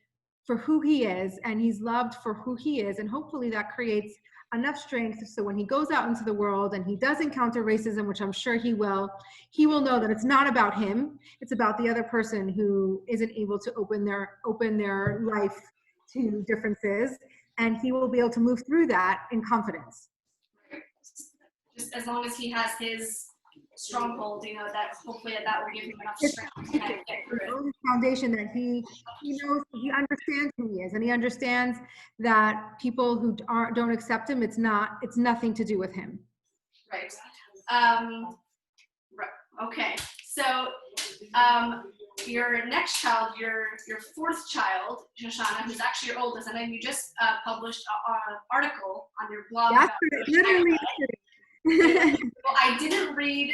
for who he is, and he's loved for who he is. And hopefully that creates enough strength so when he goes out into the world and he does encounter racism, which I'm sure he will know that it's not about him. It's about the other person who isn't able to open their life to differences, and he will be able to move through that in confidence. Just as long as he has his stronghold, you know, that hopefully that will give him enough strength to kind of get through it. The foundation that he knows, he understands who he is, and he understands that people who don't accept him, it's nothing to do with him. Right. Okay. So your next child, your fourth child, Shoshana, who's actually your oldest, and then you just published an article on your blog. Well, I didn't read.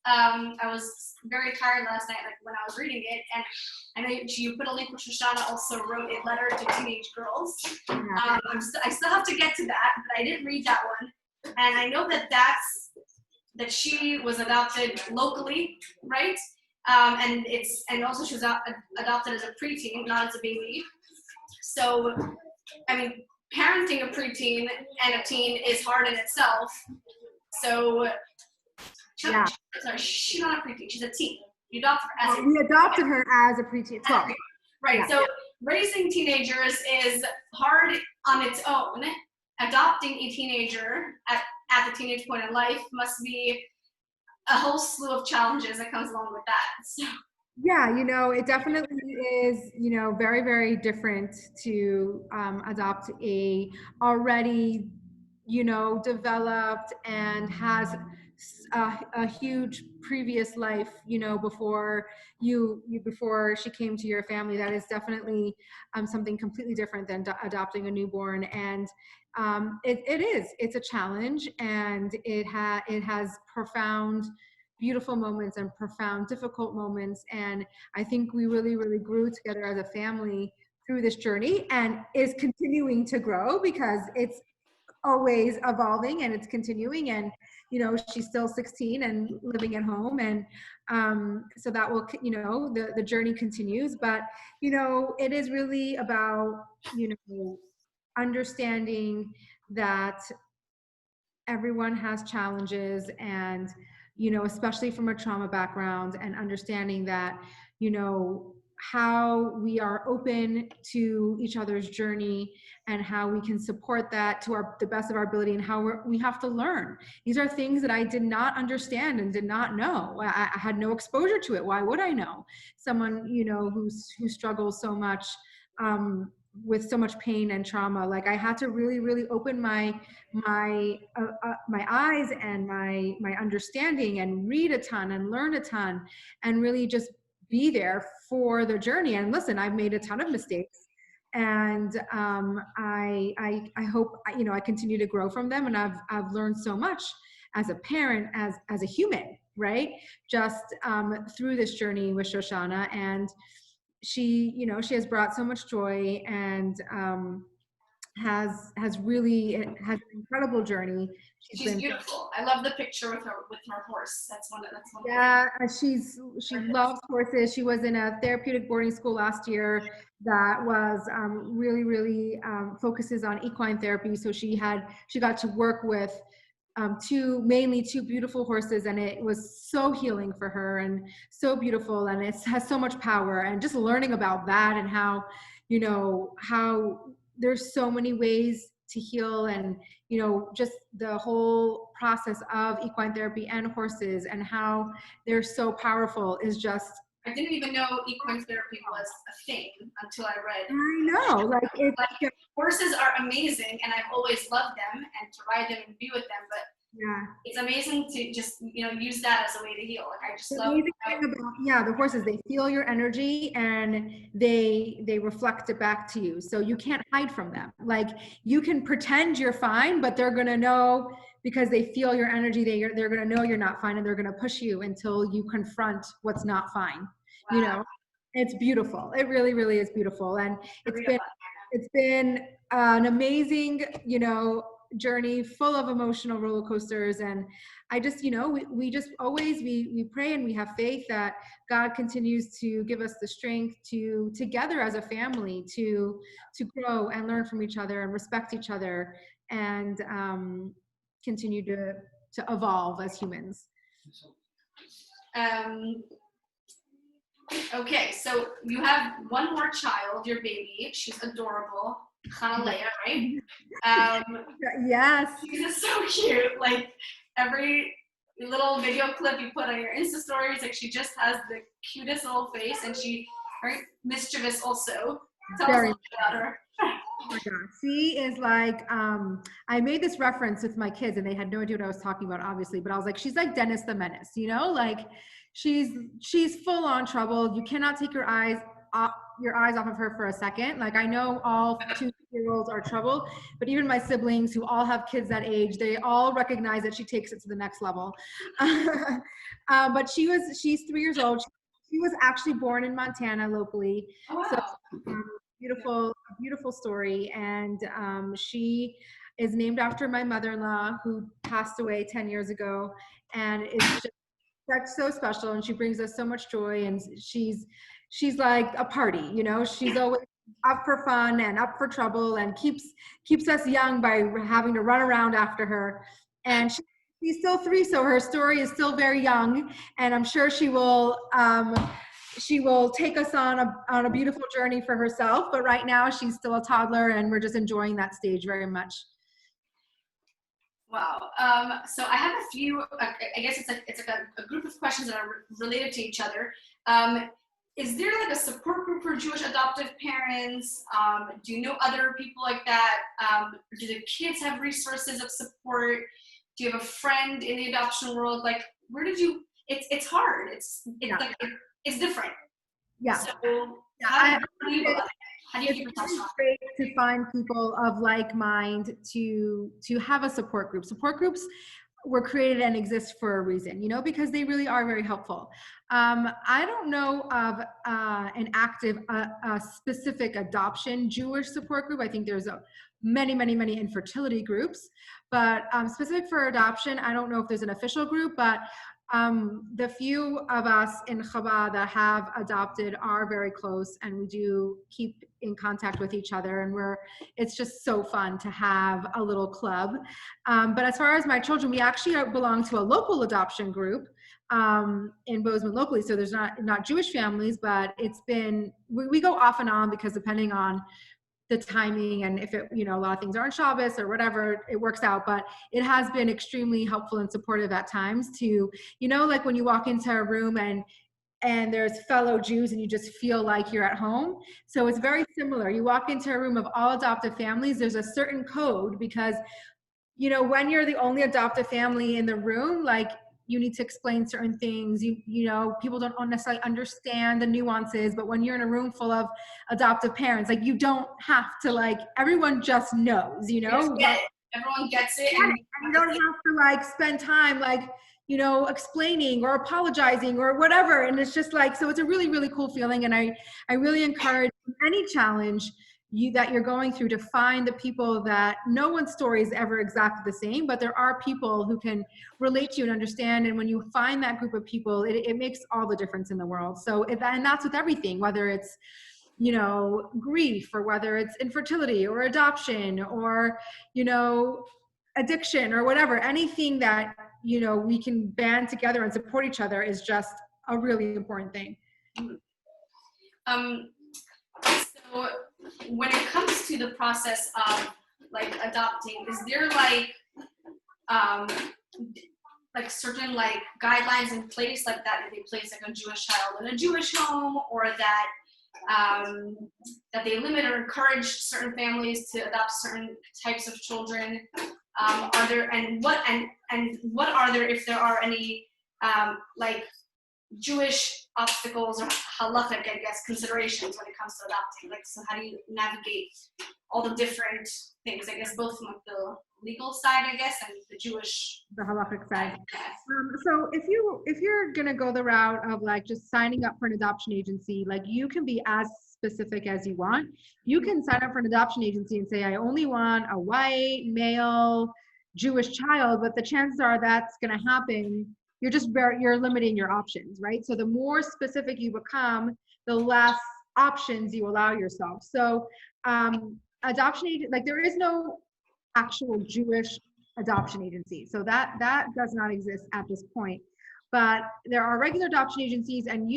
I was very tired last night, like when I was reading it, and I know you put a link where Shoshana also wrote a letter to teenage girls. I still have to get to that, but I didn't read that one, and I know that that's that she was adopted locally, right? And also she was adopted as a preteen, not as a baby. So, I mean, parenting a preteen and a teen is hard in itself. So, Yeah. sorry, she's not a preteen, she's a teen. You adopted her as a We adopted her as a preteen. Well, right. Yeah. So raising teenagers is hard on its own. Adopting a teenager at the teenage point in life must be a whole slew of challenges that comes along with that. So. Yeah, it definitely is, very, very different to adopt a already, developed and has a huge previous life, before before she came to your family. That is definitely something completely different than adopting a newborn. And it's a challenge, and it has profound beautiful moments and profound difficult moments, and I think we really, really grew together as a family through this journey, and is continuing to grow because it's always evolving and it's continuing. And she's still 16 and living at home, and so that will, the journey continues. But it is really about understanding that everyone has challenges, and especially from a trauma background, and understanding that how we are open to each other's journey, and how we can support that to the best of our ability, and how we have to learn. These are things that I did not understand and did not know. I had no exposure to it. Why would I know? Someone who struggles so much with so much pain and trauma. Like, I had to really, really open my eyes and my understanding, and read a ton and learn a ton, and really just be there for the journey. And listen, I've made a ton of mistakes, and I hope I continue to grow from them. And I've learned so much as a parent, as a human, right? Just through this journey with Shoshana. And she has brought so much joy, and has an incredible journey. She's beautiful. I love the picture with her horse. That's one. Yeah, she loves horses. She was in a therapeutic boarding school last year that was really, really focuses on equine therapy. So she got to work with mainly two beautiful horses, and it was so healing for her and so beautiful, and it has so much power. And just learning about that, and how there's so many ways to heal, and just the whole process of equine therapy and horses, and how they're so powerful is just. I didn't even know equine therapy was a thing until I read. I know, horses are amazing, and I've always loved them, and to ride them and be with them. But yeah, it's amazing to just use that as a way to heal. Like, I just love. The horses, they feel your energy, and they reflect it back to you. So you can't hide from them. Like, you can pretend you're fine, but they're gonna know, because they feel your energy. They're gonna know you're not fine, and they're gonna push you until you confront what's not fine. Wow. It's beautiful. It really, really is beautiful. And it's been an amazing, journey full of emotional roller coasters. And I just, we just always, we pray and we have faith that God continues to give us the strength to together as a family to grow and learn from each other and respect each other, and continue to evolve as humans. Okay, so you have one more child, your baby. She's adorable. Chanalea, right? Yes. She's so cute. Like, every little video clip you put on your Insta stories, like, she just has the cutest little face, and she's very mischievous also. Tell us a little bit about her. Oh my God. She is like, I made this reference with my kids, and they had no idea what I was talking about, obviously, but I was like, she's like Dennis the Menace, like, she's full on trouble. You cannot take your eyes off of her for a second. Like, I know all 2-year-olds are troubled, but even my siblings, who all have kids that age, they all recognize that she takes it to the next level. But she's 3 years old. She was actually born in Montana locally. Oh, wow. So beautiful story. And she is named after my mother-in-law, who passed away 10 years ago, and it's just that's so special, and she brings us so much joy, and she's like a party, you know. She's always up for fun and up for trouble, and keeps us young by having to run around after her. And she's still 3, so her story is still very young, and I'm sure she will take us on a beautiful journey for herself. But right now she's still a toddler, and we're just enjoying that stage very much. Wow. So I have a few, I guess it's like a group of questions that are related to each other. Is there like a support group for Jewish adoptive parents? Do you know other people like that? Do the kids have resources of support? Do you have a friend in the adoption world? Like, where did you, it's hard. It's like, it's different. Yeah. So Yeah, how do you keep yourself it's strong? great to find people of like mind to have a support group. Support groups were created and exist for a reason, you know, because they really are very helpful. I don't know of an active, specific adoption Jewish support group. I think there's many infertility groups, but specific for adoption, I don't know if there's an official group, but the few of us in Chabad that have adopted are very close, and we do keep in contact with each other, and it's just so fun to have a little club. But as far as my children, we actually belong to a local adoption group in Bozeman locally, so there's not Jewish families, but we go off and on, because depending on the timing, and if it, you know, a lot of things are on Shabbos or whatever, it works out. But it has been extremely helpful and supportive at times to, you know, like when you walk into a room and there's fellow Jews and you just feel like you're at home. So it's very similar. You walk into a room of all adoptive families, there's a certain code, because, you know, when you're the only adoptive family in the room, like, you need to explain certain things. You know, people don't necessarily understand the nuances, but when you're in a room full of adoptive parents, like, you don't have to, like, everyone just knows, you know? Everyone gets it. And you don't have to, like, spend time, like, you know, explaining or apologizing or whatever. And it's just like, so it's a really, really cool feeling. And I really encourage any challenge that you're going through to find the people that no one's story is ever exactly the same, but there are people who can relate to you and understand. And when you find that group of people, it makes all the difference in the world. So, and that's with everything, whether it's, you know, grief, or whether it's infertility or adoption, or, you know, addiction or whatever, anything that, you know, we can band together and support each other is just a really important thing. So when it comes to the process of, like, adopting, is there like certain, like, guidelines in place, like that if they place, like, a Jewish child in a Jewish home, or that that they limit or encourage certain families to adopt certain types of children? Are there, and what are there, if there are any, like, Jewish obstacles or halachic, I guess, considerations when it comes to adopting? Like, so how do you navigate all the different things, I guess, both from, like, the legal side, I guess, and the Jewish, the halachic side. Yes. So if you're gonna go the route of, like, just signing up for an adoption agency, like, you can be as specific as you want. You can sign up for an adoption agency and say, I only want a white male Jewish child, but the chances are that's gonna happen. You're limiting your options, right? So the more specific you become, the less options you allow yourself. So adoption agent, like, there is no actual Jewish adoption agency. So that does not exist at this point. But there are regular adoption agencies, and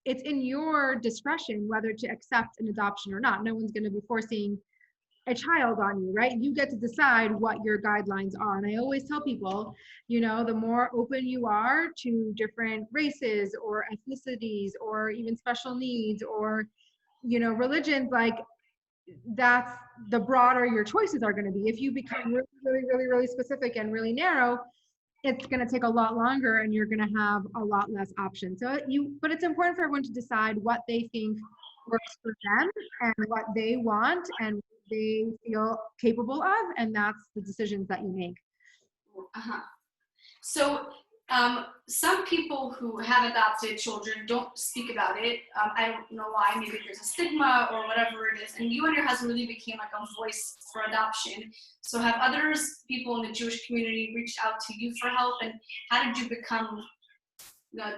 it's in your discretion whether to accept an adoption or not. No one's going to be forcing a child on you, right? You get to decide what your guidelines are. And I always tell people, you know, the more open you are to different races or ethnicities or even special needs or, you know, religions, like, that's the broader your choices are going to be. If you become really specific and really narrow, it's going to take a lot longer, and you're going to have a lot less options. But it's important for everyone to decide what they think works for them and what they want and what they feel capable of, and that's the decisions that you make. So Some people who have adopted children don't speak about it. I don't know why. Maybe there's a stigma or whatever it is. And you and your husband really became like a voice for adoption. So have others, people in the Jewish community, reached out to you for help? And how did you become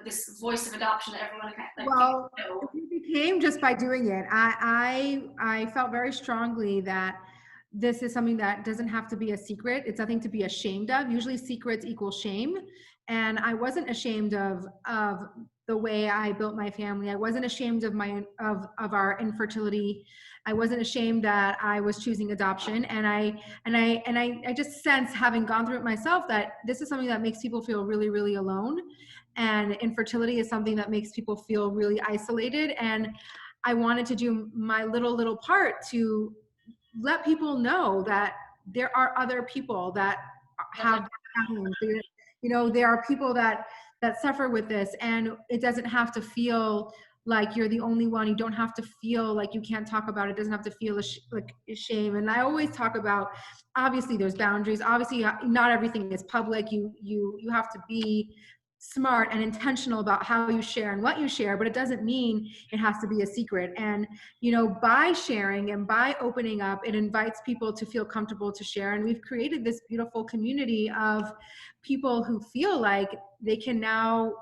this voice of adoption that everyone kind of like? Well, it became just by doing it. I felt very strongly that this is something that doesn't have to be a secret. It's nothing to be ashamed of. Usually secrets equal shame. And I wasn't ashamed of the way I built my family. I wasn't ashamed of our infertility. I wasn't ashamed that I was choosing adoption. And I just sense, having gone through it myself, that this is something that makes people feel really, really alone. And infertility is something that makes people feel really isolated. And I wanted to do my little part to let people know that there are other people that have problems. You know, there are people that suffer with this, and it doesn't have to feel like you're the only one. You don't have to feel like you can't talk about it. It doesn't have to feel like a shame. And I always talk about, obviously there's boundaries. Obviously not everything is public. You have to be smart and intentional about how you share and what you share, but it doesn't mean it has to be a secret. And, you know, by sharing and by opening up, it invites people to feel comfortable to share. And we've created this beautiful community of people who feel like they can now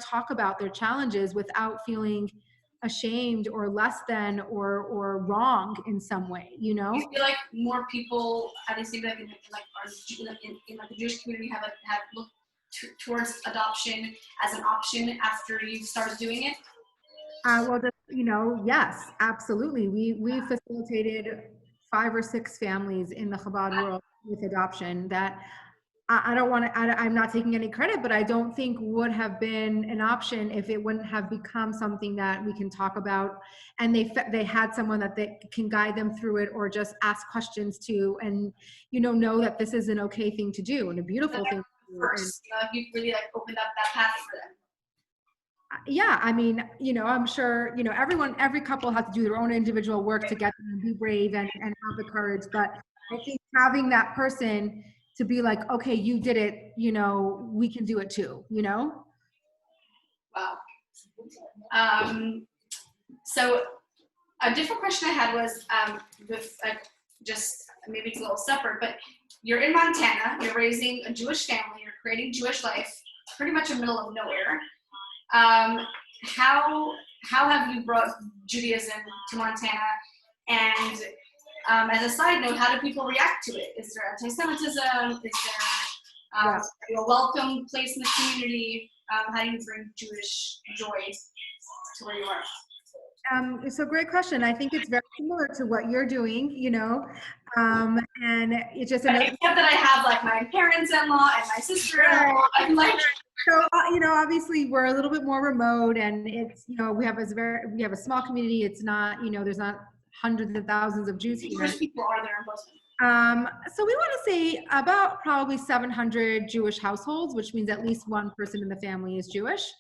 talk about their challenges without feeling ashamed or less than or wrong in some way, you know? You feel like more people, how do you say that, in the Jewish community have looked towards adoption as an option after you started doing it? Well, you know, yes, absolutely. We facilitated 5 or 6 families in the Chabad world with adoption that I'm not taking any credit, but I don't think would have been an option if it wouldn't have become something that we can talk about, and they had someone that they can guide them through it, or just ask questions to, and, you know that this is an okay thing to do and a beautiful thing. First, you really like opened up that path for them. Yeah, I mean, you know, I'm sure, you know, every couple has to do their own individual work to get them, and be brave and have the courage. But I think having that person to be like, okay, you did it, you know, we can do it too, you know? Wow. So a different question I had was with just maybe it's a little separate, but you're in Montana, you're raising a Jewish family, you're creating Jewish life, pretty much in the middle of nowhere. How have you brought Judaism to Montana? And as a side note, how do people react to it? Is there anti-Semitism? Is there are you a welcome place in the community? How do you bring Jewish joy to where you are? So great question. I think it's very similar to what you're doing, you know, and it's just except that I have like my parents-in-law and my sister-in-law. I'm like, so you know, obviously we're a little bit more remote, and it's, you know, we have a small community. It's not, you know, there's not hundreds of thousands of Jews here. Jewish people are there in Bozeman? So we want to say about probably 700 Jewish households, which means at least one person in the family is Jewish.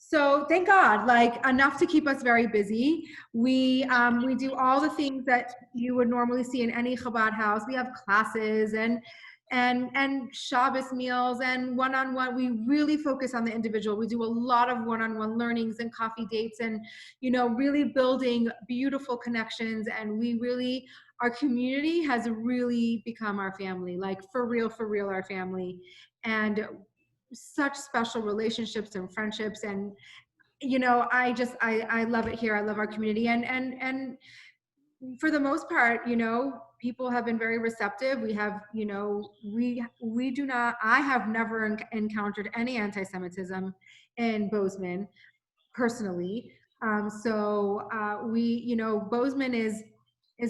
So thank God, like enough to keep us very busy. We do all the things that you would normally see in any Chabad house. We have classes and Shabbos meals and one-on-one. We really focus on the individual. We do a lot of one-on-one learnings and coffee dates, and, you know, really building beautiful connections. And our community has really become our family, like for real, our family. And such special relationships and friendships. And, you know, I love it here. I love our community. And for the most part, you know, people have been very receptive. We have, you know, I have never encountered any anti-Semitism in Bozeman personally. You know, Bozeman is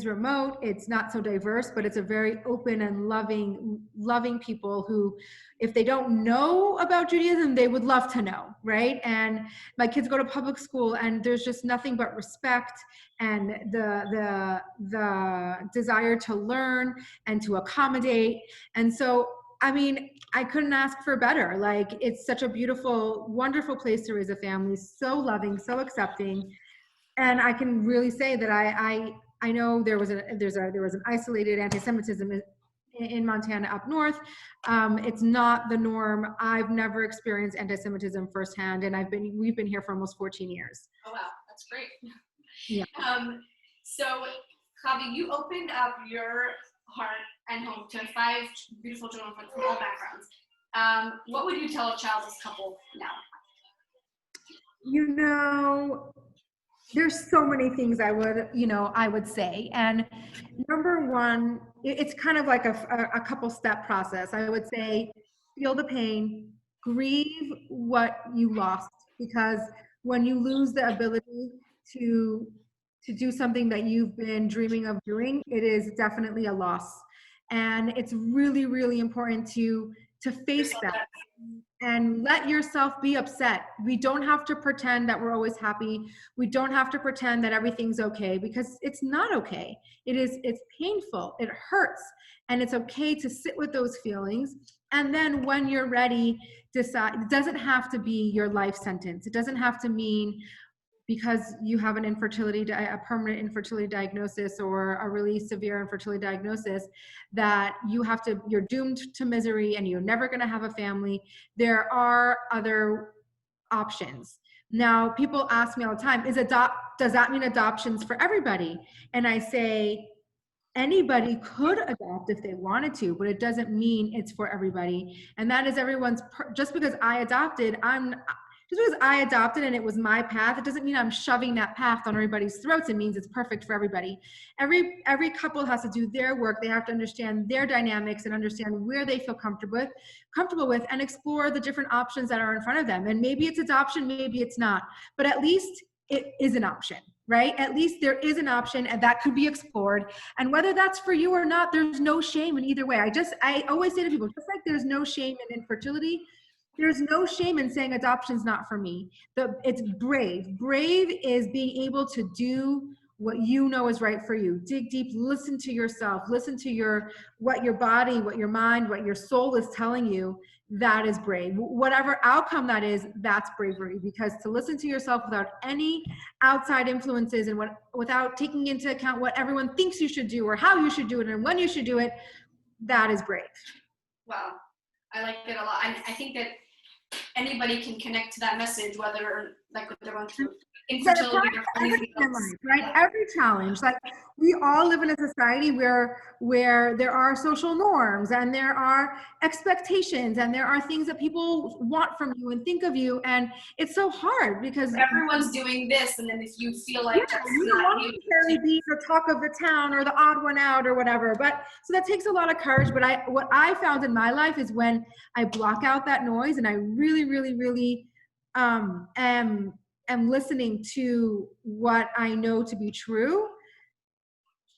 remote. It's not so diverse, but it's a very open and loving people who, if they don't know about Judaism, they would love to know, right? And my kids go to public school, and there's just nothing but respect and the desire to learn and to accommodate. And so, I mean, I couldn't ask for better. Like, it's such a beautiful, wonderful place to raise a family, so loving, so accepting. And I can really say that I know there was an isolated anti-Semitism in Montana up north. It's not the norm. I've never experienced anti-Semitism firsthand, and we've been here for almost 14 years. Oh wow, that's great. Yeah. So, Chavie, you opened up your heart and home to 5 beautiful children from all backgrounds. What would you tell a childless couple now? You know, there's so many things I would say. And number one, it's kind of like a couple step process. I would say, feel the pain, grieve what you lost, because when you lose the ability to do something that you've been dreaming of doing, it is definitely a loss. And it's really, really important to face that and let yourself be upset. We don't have to pretend that we're always happy. We don't have to pretend that everything's okay, because it's not okay. It's painful, it hurts, and it's okay to sit with those feelings. And then when you're ready, decide. It doesn't have to be your life sentence. It doesn't have to mean because you have a permanent infertility diagnosis or a really severe infertility diagnosis that you're doomed to misery and you're never going to have a family. There are other options. Now, people ask me all the time, does that mean adoption's for everybody? And I say, anybody could adopt if they wanted to, but it doesn't mean it's for everybody. And that is just because I adopted and it was my path, it doesn't mean I'm shoving that path on everybody's throats. It means it's perfect for everybody. Every couple has to do their work. They have to understand their dynamics and understand where they feel comfortable with, and explore the different options that are in front of them. And maybe it's adoption, maybe it's not, but at least it is an option, right? At least there is an option, and that could be explored. And whether that's for you or not, there's no shame in either way. I always say to people, just like there's no shame in infertility, there's no shame in saying adoption's not for me. It's brave. Brave is being able to do what you know is right for you. Dig deep, listen to yourself, listen to what your body, what your mind, what your soul is telling you. That is brave. Whatever outcome that is, that's bravery, because to listen to yourself without any outside influences and without taking into account what everyone thinks you should do or how you should do it and when you should do it, that is brave. Wow, I like it a lot. I think that anybody can connect to that message, whether like what they're going through infertility or anything else. Right? Every challenge. Like, we all live in a society where there are social norms and there are expectations and there are things that people want from you and think of you, and it's so hard because everyone's doing this, and then if you feel like you don't want to necessarily be the talk of the town or the odd one out or whatever. But so that takes a lot of courage. But what I found in my life is when I block out that noise and I really, really, really am listening to what I know to be true,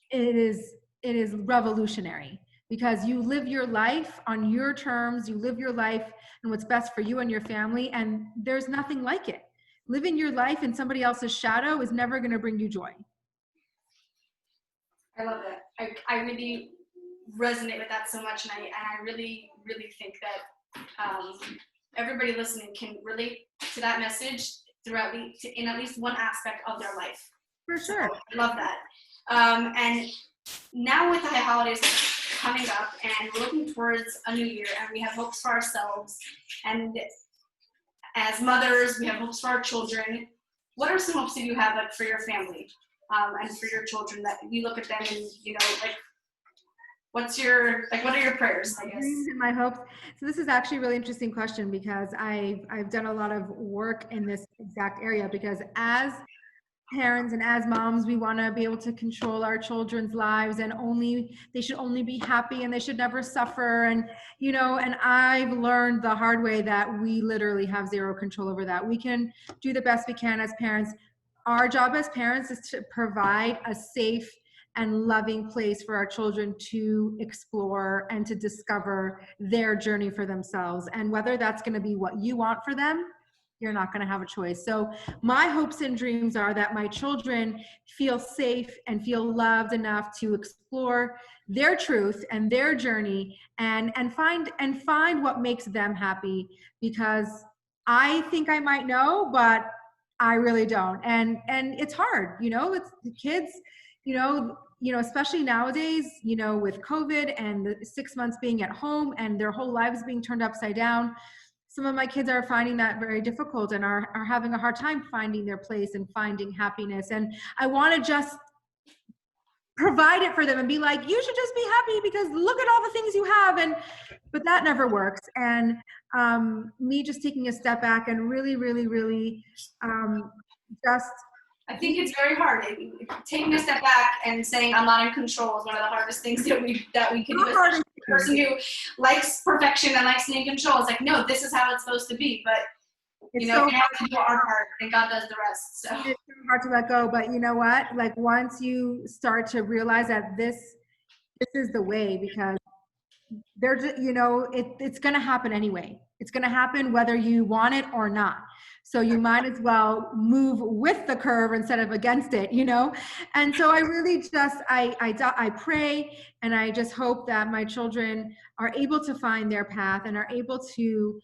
it is revolutionary, because you live your life on your terms, you live your life and what's best for you and your family, and there's nothing like it. Living your life in somebody else's shadow is never going to bring you joy. I love that. I really resonate with that so much, and I really, really think that everybody listening can relate to that message in at least one aspect of their life. For sure. So I love that. And now with the holidays coming up, and we're looking towards a new year, and we have hopes for ourselves, and as mothers, we have hopes for our children. What are some hopes that you have, like, for your family and for your children, that you look at them and, you know, like, what are your prayers, I guess? And my hopes. So this is actually a really interesting question, because I've done a lot of work in this exact area, because as parents and as moms, we want to be able to control our children's lives, and they should only be happy and they should never suffer. And, you know, and I've learned the hard way that we literally have zero control over that. We can do the best we can as parents. Our job as parents is to provide a safe and loving place for our children to explore and to discover their journey for themselves. And whether that's going to be what you want for them, you're not going to have a choice. So my hopes and dreams are that my children feel safe and feel loved enough to explore their truth and their journey and find what makes them happy, because I think I might know, but I really don't. And it's hard, you know, it's the kids especially nowadays, with COVID and the 6 months being at home and their whole lives being turned upside down, some of my kids are finding that very difficult and are having a hard time finding their place and finding happiness. And I want to just provide it for them and be like, you should just be happy because look at all the things you have. But that never works. And me just taking a step back and really, really, really just. I think it's very hard. Taking a step back and saying I'm not in control is one of the hardest things that we can do. Especially the person who likes perfection and likes to be in control. It's like, no, this is how it's supposed to be. But we have to do our part, and God does the rest. So it's so hard to let go. But you know what? Like once you start to realize that this is the way, because there's, it's going to happen anyway. It's going to happen whether you want it or not. So you might as well move with the curve instead of against it, And so I really just, I pray and I just hope that my children are able to find their path and are able to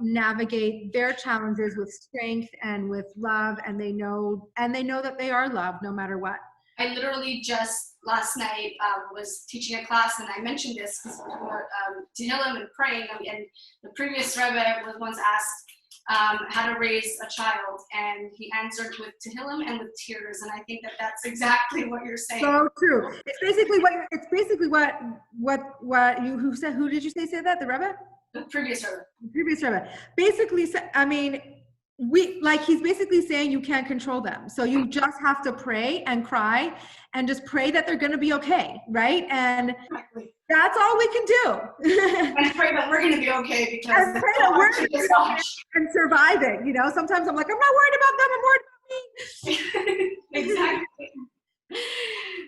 navigate their challenges with strength and with love, and they know that they are loved no matter what. I literally just last night was teaching a class, and I mentioned this because we were Tehillim and praying, and the previous Rebbe was once asked how to raise a child, and he answered with Tehillim and with tears, and I think that that's exactly what you're saying. So true. It's basically what you who did you say that? The Rebbe? The previous Rebbe. The previous Rebbe. Basically, I mean, he's basically saying you can't control them. So you just have to pray and cry and just pray that they're going to be okay, right? And that's all we can do. And pray that we're going to be okay because and pray that we're going to be okay and survive it. Sometimes I'm like, I'm not worried about them. I'm worried about me. Exactly.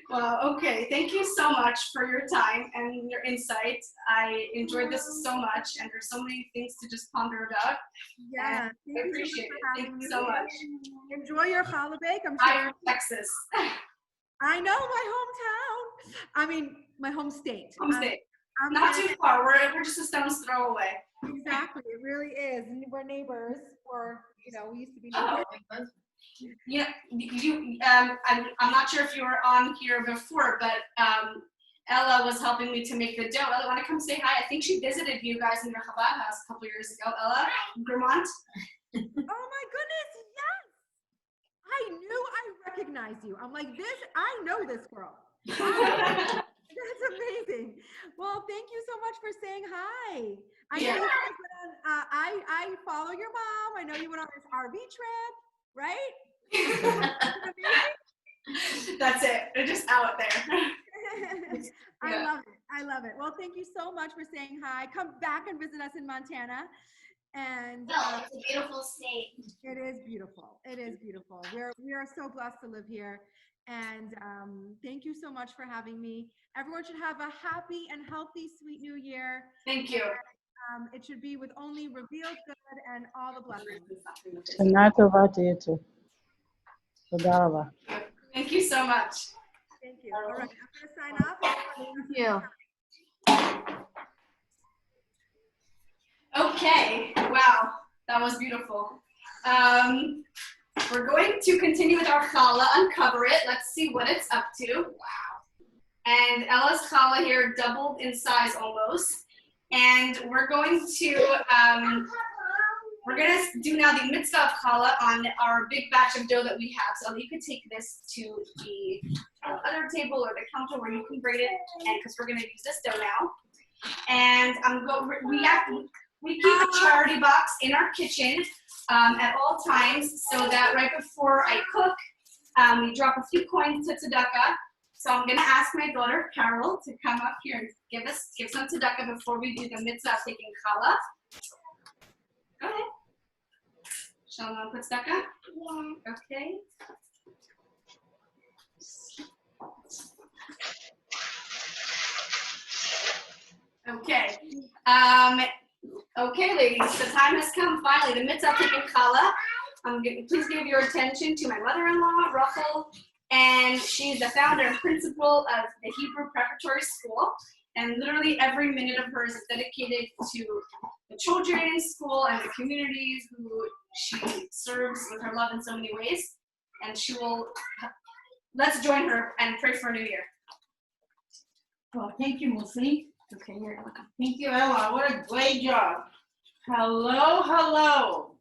Well, okay. Thank you so much for your time and your insight. I enjoyed this so much, and there's so many things to just ponder about. Yeah, I appreciate it. Thank you so much. Enjoy your challah bake. I'm I'm sure. in Texas. I know, my hometown. I mean, my home state. Home state. I'm Not too far. We're just a stone's throw away. Exactly. It really is. We're neighbors, or we used to be neighbors. I'm not sure if you were on here before, but Ella was helping me to make the dough. Ella, want to come say hi? I think she visited you guys in your Chabad house a couple years ago. Ella, Vermont. Oh my goodness, yes! I knew I recognized you. I'm like, I know this girl. That's amazing. Well, thank you so much for saying hi. I know you guys went on, I follow your mom. I know you went on this RV trip, right? That's it. They're just out there. I love it. Well, thank you so much for saying hi. Come back and visit us in Montana. And it's a beautiful state. It is beautiful. It is beautiful. We are so blessed to live here. And thank you so much for having me. Everyone should have a happy and healthy, sweet new year. Thank you. And, it should be with only revealed good and all the blessings. Shana tova to you too. Toda raba. Thank you so much. Thank you. All right, I'm going to sign off. Thank you. Okay. Wow. That was beautiful. We're going to continue with our challah, uncover it. Let's see what it's up to. Wow. And Ella's challah here doubled in size almost. And we're going to do now the mitzvah of challah on our big batch of dough that we have. So you could take this to the other table or the counter where you can grate it, and because we're going to use this dough now. And we keep a charity box in our kitchen at all times, so that right before I cook, we drop a few coins to tzedakah. So I'm going to ask my daughter, Carol, to come up here and give some tzedakah before we do the mitzvah of taking challah. Go ahead. Shalom, put tzedakah? Yeah. Okay. Okay. Okay, ladies, the time has come finally. The mitzvah of taking challah. Please give your attention to my mother-in-law, Rochel, and she's the founder and principal of the Hebrew Preparatory School. And literally every minute of hers is dedicated to the children in school and the communities who she serves with her love in so many ways. And she will let's join her and pray for a new year. Well, thank you, Mussy. Okay, you're welcome. Thank you, Ella. What a great job. Hello, hello.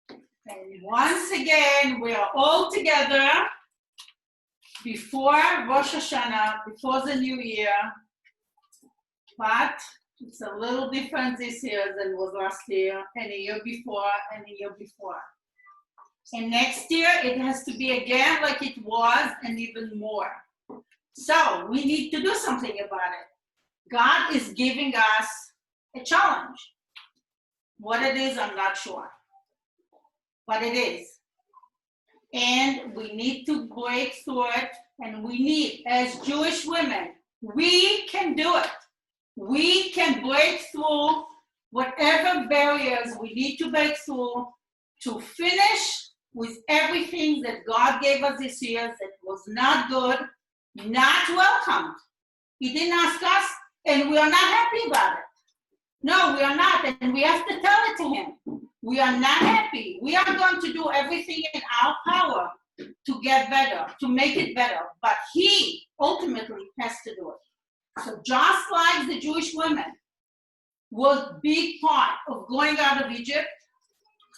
And once again, we are all together before Rosh Hashanah, before the new year. But it's a little different this year than it was last year, and the year before, and the year before. And next year, it has to be again like it was, and even more. So we need to do something about it. God is giving us a challenge. What it is, I'm not sure. But it is. And we need to break through it. And we need, as Jewish women, we can do it. We can break through whatever barriers we need to break through to finish with everything that God gave us this year that was not good, not welcomed. He didn't ask us, and we are not happy about it. No, we are not, and we have to tell it to him. We are not happy. We are going to do everything in our power to get better, to make it better, but he ultimately has to do it. So just like the Jewish women was a big part of going out of Egypt,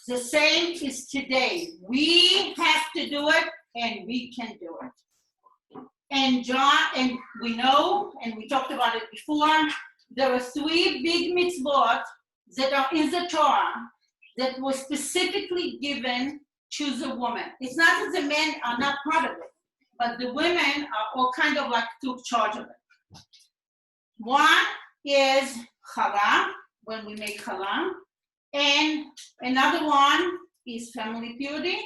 the same is today. We have to do it, and we can do it. And we know, and we talked about it before, there are 3 big mitzvot that are in the Torah that were specifically given to the woman. It's not that the men are not part of it, but the women are all kind of like took charge of it. One is challah, when we make challah, and another one is family purity,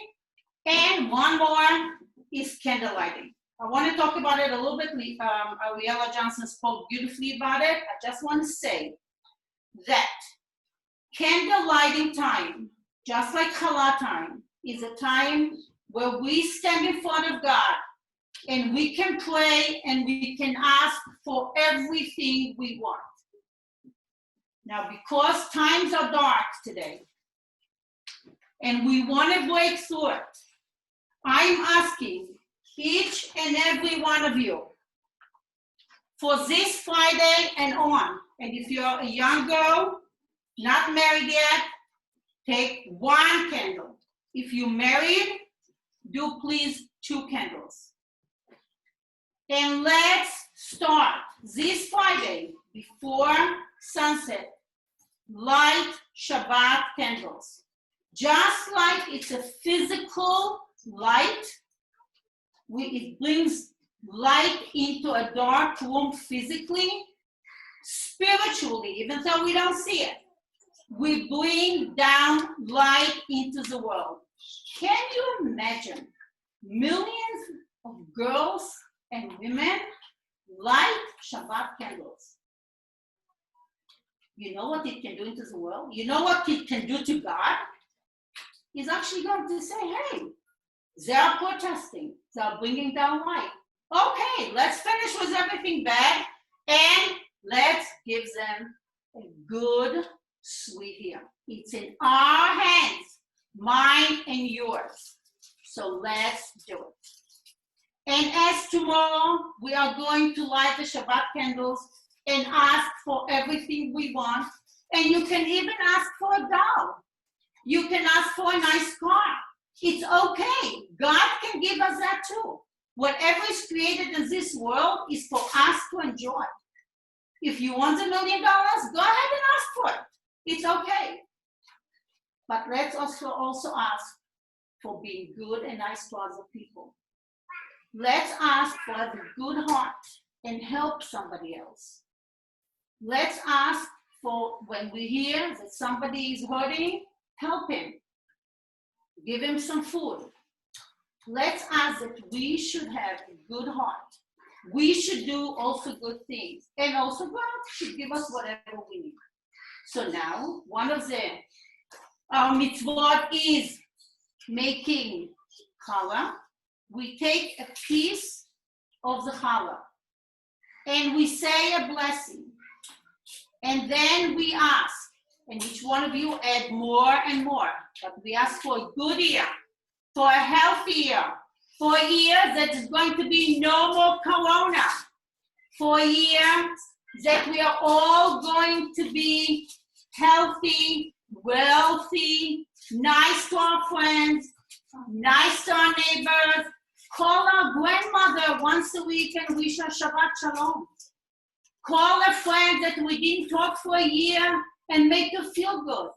and one more is candle lighting. I want to talk about it a little bit. Ariela Johnson spoke beautifully about it. I just want to say that candle lighting time, just like challah time, is a time where we stand in front of God and we can pray and we can ask for everything we want. Now, because times are dark today and we want to break through it, I'm asking each and every one of you for this Friday and on. And if you're a young girl, not married yet, take 1 candle. If you're married, do please 2 candles. And let's start this Friday before sunset, light Shabbat candles. Just like it's a physical light, it brings light into a dark room physically, spiritually, even though we don't see it. We bring down light into the world. Can you imagine millions of girls and women light Shabbat candles? You know what it can do into the world? You know what it can do to God? He's actually going to say, hey, they are protesting. They are bringing down light. Okay, let's finish with everything bad and let's give them a good, sweet year. It's in our hands, mine and yours. So let's do it. And as tomorrow, we are going to light the Shabbat candles and ask for everything we want. And you can even ask for a doll. You can ask for a nice car. It's okay. God can give us that too. Whatever is created in this world is for us to enjoy. If you want $1 million, go ahead and ask for it. It's okay. But let's also ask for being good and nice to other people. Let's ask for a good heart and help somebody else. Let's ask for when we hear that somebody is hurting, help him. Give him some food. Let's ask that we should have a good heart. We should do also good things. And also God should give us whatever we need. So now, one of the mitzvot is making challah. We take a piece of the challah and we say a blessing. And then we ask, and each one of you add more and more. But we ask for a good year, for a healthy year, For a year that is going to be no more corona. For a year that we are all going to be healthy, wealthy, nice to our friends, nice to our neighbors. Call our grandmother once a week and wish her Shabbat Shalom. Call a friend that we didn't talk for a year and make her feel good.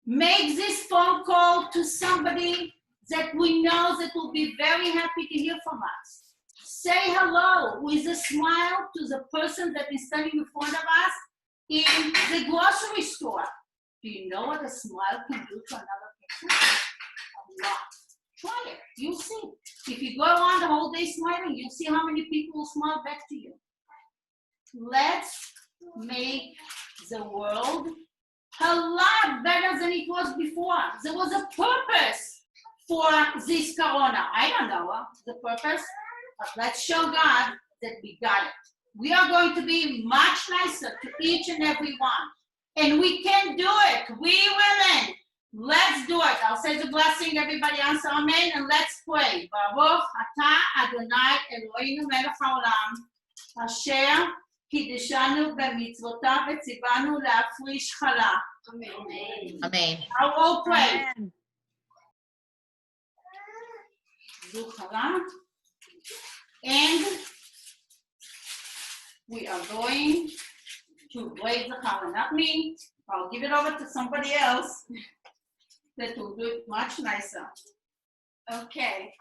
Make this phone call to somebody that we know that will be very happy to hear from us. Say hello with a smile to the person that is standing in front of us in the grocery store. Do you know what a smile can do to another person? A lot. Try it. You'll see. If you go around the whole day smiling, you'll see how many people will smile back to you. Let's make the world a lot better than it was before. There was a purpose for this corona. I don't know the purpose, but let's show God that we got it. We are going to be much nicer to each and every one. And we can do it. We women, let's do it. I'll say the blessing, everybody answer amen, and let's pray. Baruch atah Adonai Eloheinu melech haolam, asher קידשנו במצוותיו וציוונו להפריש חלה. Amen. I'll all pray. Do chala. And we are going to raise the chala, not me. I'll give it over to somebody else that will do it much nicer. Okay,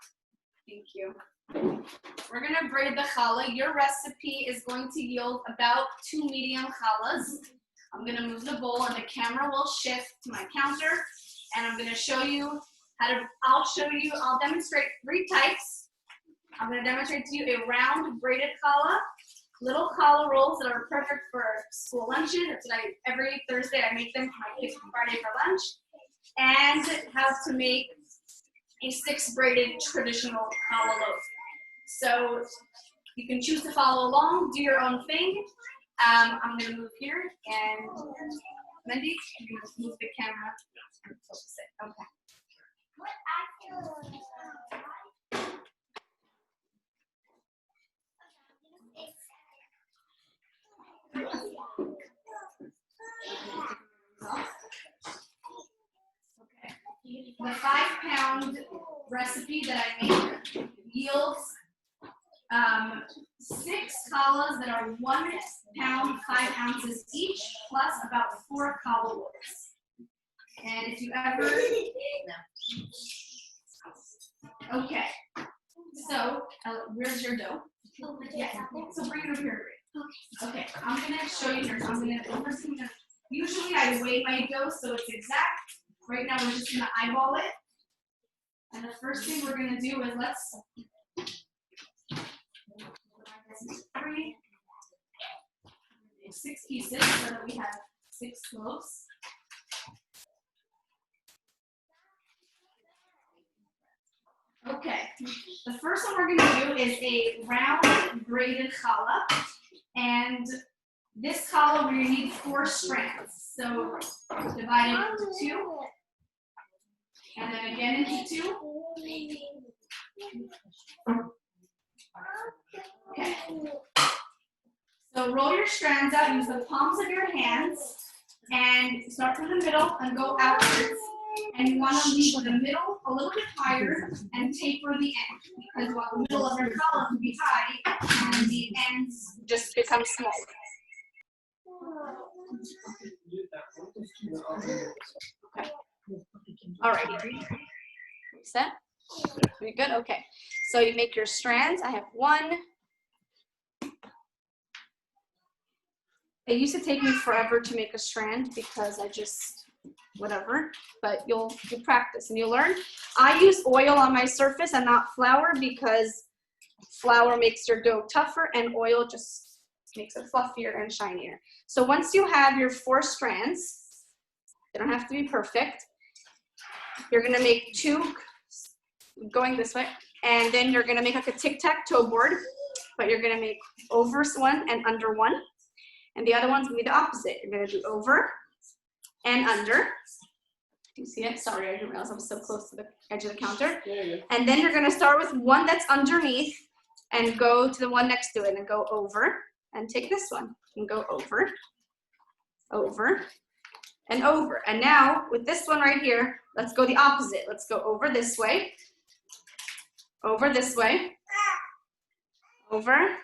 thank you. We're gonna braid the challah. Your recipe is going to yield about 2 medium challahs. I'm gonna move the bowl and the camera will shift to my counter, and I'm gonna show you I'll demonstrate 3 types. I'm gonna demonstrate to you a round braided challah, little challah rolls that are perfect for school lunches. That's what every Thursday I make them for my kids on Friday for lunch, and how to make a 6 braided traditional challah loaf. So you can choose to follow along, do your own thing. I'm gonna move here, and Mindy, you can move the camera and focus it. Okay. The 5-pound recipe that I make yields 6 challahs that are 1 pound, 5 ounces each, plus about 4 challah loaves. And if you ever, okay, so where's your dough? Yeah, so bring it over here. Okay, I'm gonna show you here. Usually I weigh my dough so it's exact. Right now we're just gonna eyeball it. And the first thing we're gonna do is let's 6 pieces so that we have 6 loaves. Okay, the first one we're gonna do is a round braided challah, and this challah we're gonna need 4 strands. So divide it into 2, and then again into 2. Okay. So roll your strands out, use the palms of your hands, and start from the middle and go outwards. And you want to leave the middle a little bit higher and taper the end, because while the middle of your challah can be high, and the ends just become small. Okay. All right. Set? Are you good? Okay. So you make your strands. I have 1. It used to take me forever to make a strand because I just, whatever, but you practice and you learn. I use oil on my surface and not flour because flour makes your dough tougher and oil just makes it fluffier and shinier. So once you have your 4 strands, they don't have to be perfect. You're gonna make 2 going this way, and then you're gonna make like a tic-tac-toe board, but you're gonna make over 1 and under 1. And the other one's gonna be the opposite. You're gonna do over and under. Do you see it? Sorry, I didn't realize I was so close to the edge of the counter. There you go. And then you're gonna start with one that's underneath and go to the one next to it and go over and take this one and go over, over, and over. And now with this one right here, let's go the opposite. Let's go over this way, over this way, over,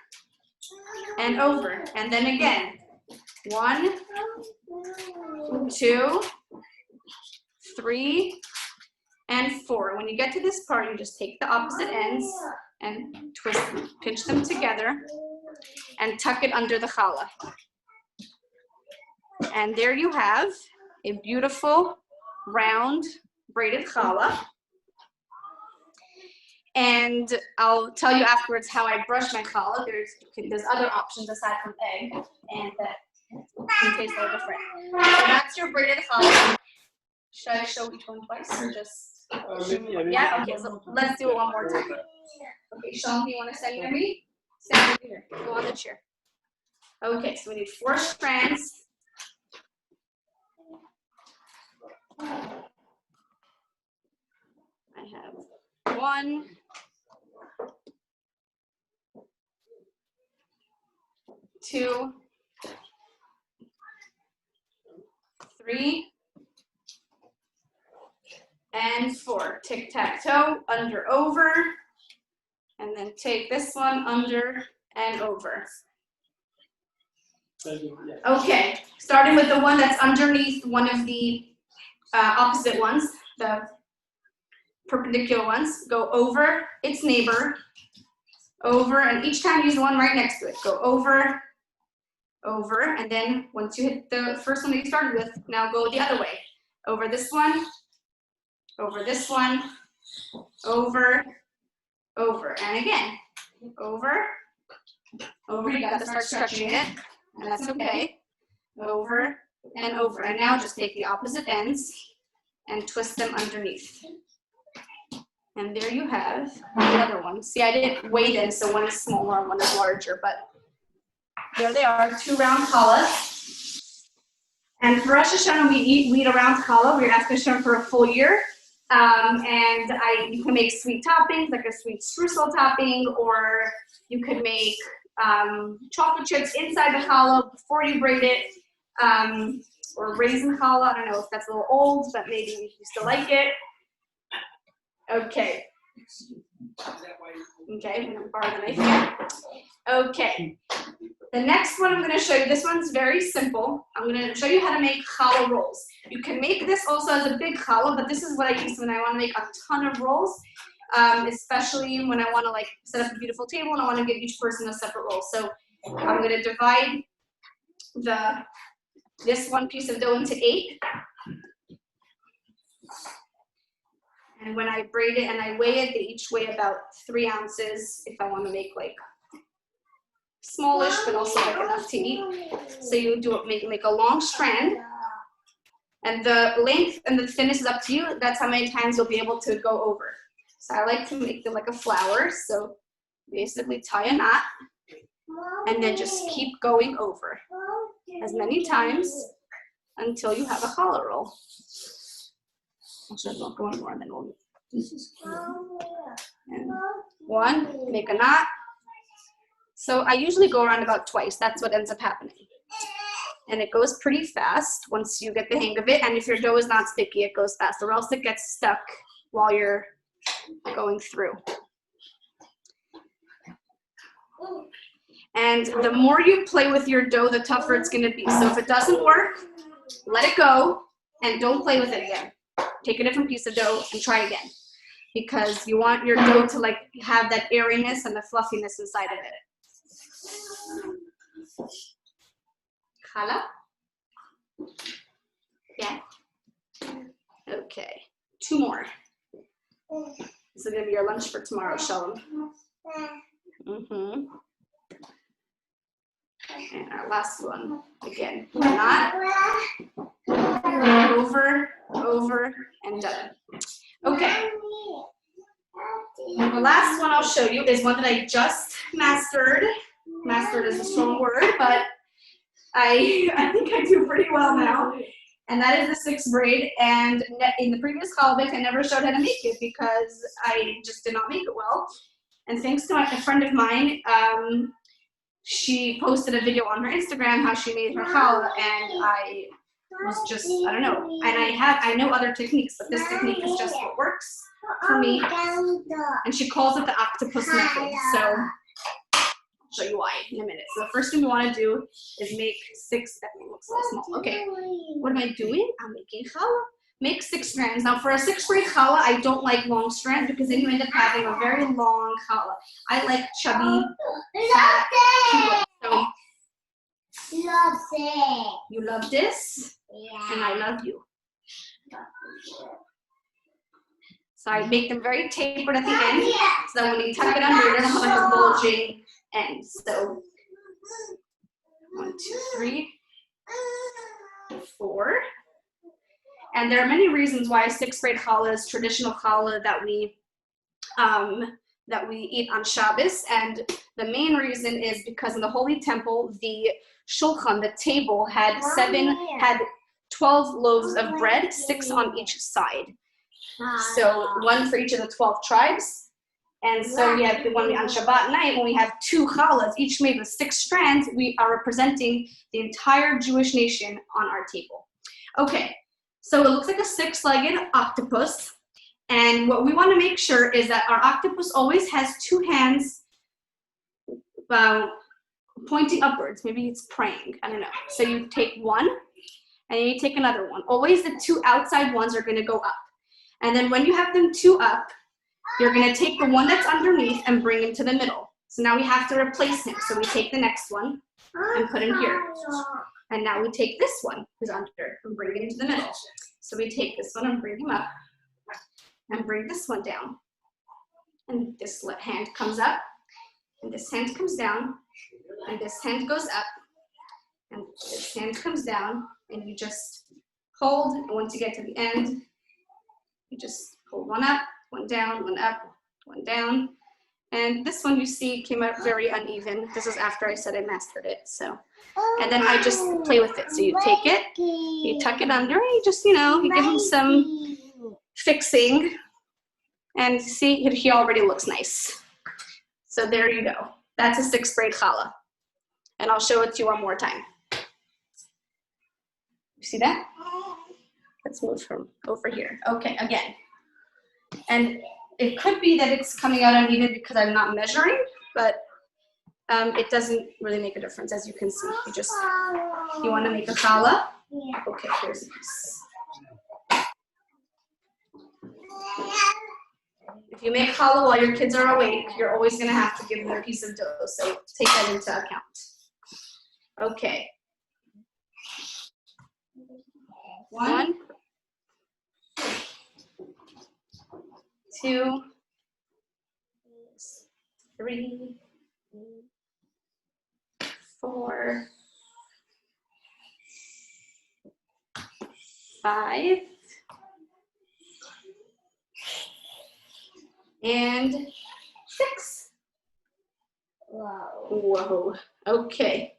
and over. And then again, 1, 2, 3, and 4. When you get to this part, you just take the opposite ends and twist them, pinch them together, and tuck it under the challah. And there you have a beautiful, round, braided challah. And I'll tell you afterwards how I brush my challah. There's other options aside from egg, and that can taste a little different. So that's your braided challah. Should I show each one twice or just? Yeah, okay, so let's do it one more time. Okay, Sean, do you want to stand near me? Stand here. Go on the chair. Okay, so we need 4 strands. I have 1, 2, 3, and 4. Tic-tac-toe, under, over, and then take this one under and over. Okay, starting with the one that's underneath one of the opposite ones, the perpendicular ones, go over its neighbor, over, and each time use the one right next to it. Go over, over, and then once you hit the first one that you started with, now go the other way. Over this one, over this one, over, over, and again, over, over, you gotta start stretching it, and that's okay, over, and over, and now just take the opposite ends and twist them underneath. And there you have the other one. See, I didn't weigh them, so one is smaller and one is larger, but there they are, 2 round challahs. And for Rosh Hashanah, we eat a round challah. We're asking Hashem for a full year. And you can make sweet toppings, like a sweet streusel topping, or you could make chocolate chips inside the challah before you braid it, or raisin challah. I don't know if that's a little old, but maybe you still like it. Okay. Okay, I'm gonna borrow the knife again. Okay. The next one I'm going to show you, this one's very simple. I'm going to show you how to make challah rolls. You can make this also as a big challah, but this is what I use when I want to make a ton of rolls, especially when I want to like set up a beautiful table and I want to give each person a separate roll. So I'm going to divide this one piece of dough into 8. And when I braid it and I weigh it, they each weigh about 3 ounces if I want to make like smallish, but also like enough to eat. So you do it, make a long strand, and the length and the thickness is up to you. That's how many times you'll be able to go over. So I like to make them like a flower. So basically tie a knot, and then just keep going over as many times until you have a challah roll. Actually, I won't go anymore, and then we'll. And 1, make a knot. So I usually go around about twice. That's what ends up happening. And it goes pretty fast once you get the hang of it. And if your dough is not sticky, it goes fast, or else it gets stuck while you're going through. And the more you play with your dough, the tougher it's going to be. So if it doesn't work, let it go and don't play with it again. Take a different piece of dough and try again, because you want your dough to like have that airiness and the fluffiness inside of it. Challah? Yeah. Okay. 2 more. This is gonna be your lunch for tomorrow, Shalom. And our last one, again, knot, over, over, and done. Okay. The last one I'll show you is one that I just mastered. Mastered is a strong word, but I think I do pretty well now. And that is the 6th grade. And in the previous challah bake, I never showed how to make it because I just did not make it well. And thanks to a friend of mine, she posted a video on her Instagram how she made her challah, and I was just, I don't know. And I know other techniques, but this technique is just what works for me. And she calls it the octopus method. So I'll show you why in a minute. So the first thing we want to do is make 6, that looks so small. Okay, what am I doing? I'm making challah. Make 6 strands. Now for a 6th grade challah, I don't like long strands because then you end up having a very long challah. I like chubby, fat, so you love this, and I love you. So I make them very tapered at the end, so that when you tuck it under, it doesn't have like a bulging end. So 1, 2, 3, 4. And there are many reasons why 6th grade challah is traditional challah that we eat on Shabbos. And the main reason is because in the Holy Temple, the shulchan, the table, had 12 loaves of bread, 6 on each side. So 1 for each of the 12 tribes. And so we have the one on Shabbat night, when we have 2 challahs, each made with 6 strands, we are representing the entire Jewish nation on our table. Okay. So it looks like a 6-legged octopus, and what we want to make sure is that our octopus always has 2 hands pointing upwards. Maybe it's praying, I don't know. So you take one, and you take another one. Always the 2 outside ones are going to go up. And then when you have them 2 up, you're going to take the one that's underneath and bring him to the middle. So now we have to replace him. So we take the next one and put him here. And now we take this one who's under and bring it into the middle. So we take this one and bring him up and bring this one down. And this hand comes up, and this hand comes down, and this hand goes up, and this hand comes down, and you just hold, and once you get to the end, you just hold one up, one down, one up, one down. And this one you see came out very uneven. This is after I said I mastered it, so. And then I just play with it. So you take it, you tuck it under, and you just, you give him some fixing. And see, he already looks nice. So there you go. That's a 6th grade challah. And I'll show it to you one more time. You see that? Let's move from over here. Okay, again. And it could be that it's coming out uneven because I'm not measuring, but it doesn't really make a difference, as you can see. You want to make a challah? Okay, here's a piece. If you make challah while your kids are awake, you're always going to have to give them a piece of dough, so take that into account. Okay. 1, 2, 3, 4, 5, and 6. Whoa. Okay.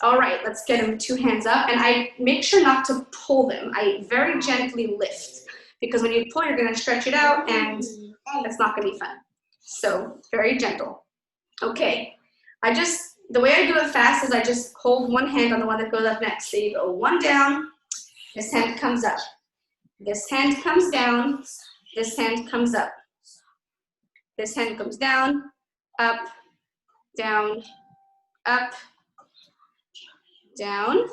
All right, let's get them 2 hands up. And I make sure not to pull them. I very gently lift, because when you pull, you're going to stretch it out, and that's not going to be fun. So very gentle. Okay. The way I do it fast is I just hold one hand on the one that goes up next. So you go 1 down, this hand comes up. This hand comes down, this hand comes up. This hand comes down, up, down, up, down.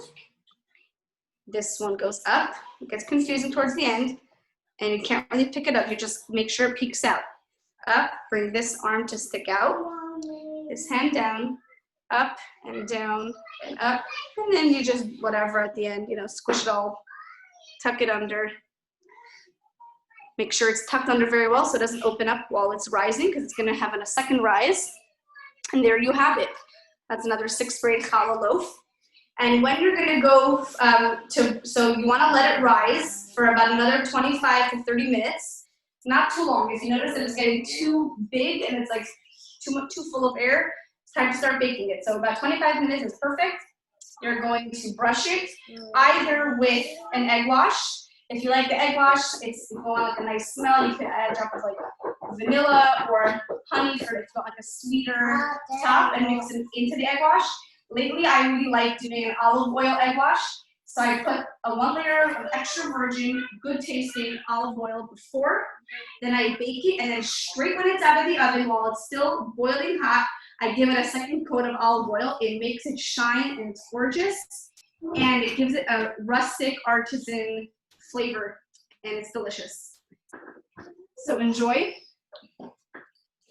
This one goes up. It gets confusing towards the end, and you can't really pick it up. You just make sure it peeks out. Up, bring this arm to stick out. This hand down, up and down and up, and then you just whatever at the end, squish it all, tuck it under. Make sure it's tucked under very well so it doesn't open up while it's rising, because it's going to have a second rise. And there you have it. That's another 6th grade challah loaf. And when you're going to go so you want to let it rise for about another 25 to 30 minutes. Not too long. If you notice that it's getting too big and it's like too full of air, it's time to start baking it. So about 25 minutes is perfect. You're going to brush it either with an egg wash. If you like the egg wash, it's going like a nice smell. You can add a drop of like vanilla or honey for it's got like a sweeter top and mix it into the egg wash. Lately, I really like doing an olive oil egg wash. So I put a 1 layer of extra virgin, good tasting olive oil before. Then I bake it, and then straight when it's out of the oven, while it's still boiling hot, I give it a second coat of olive oil. It makes it shine, and it's gorgeous. And it gives it a rustic artisan flavor, and it's delicious. So enjoy.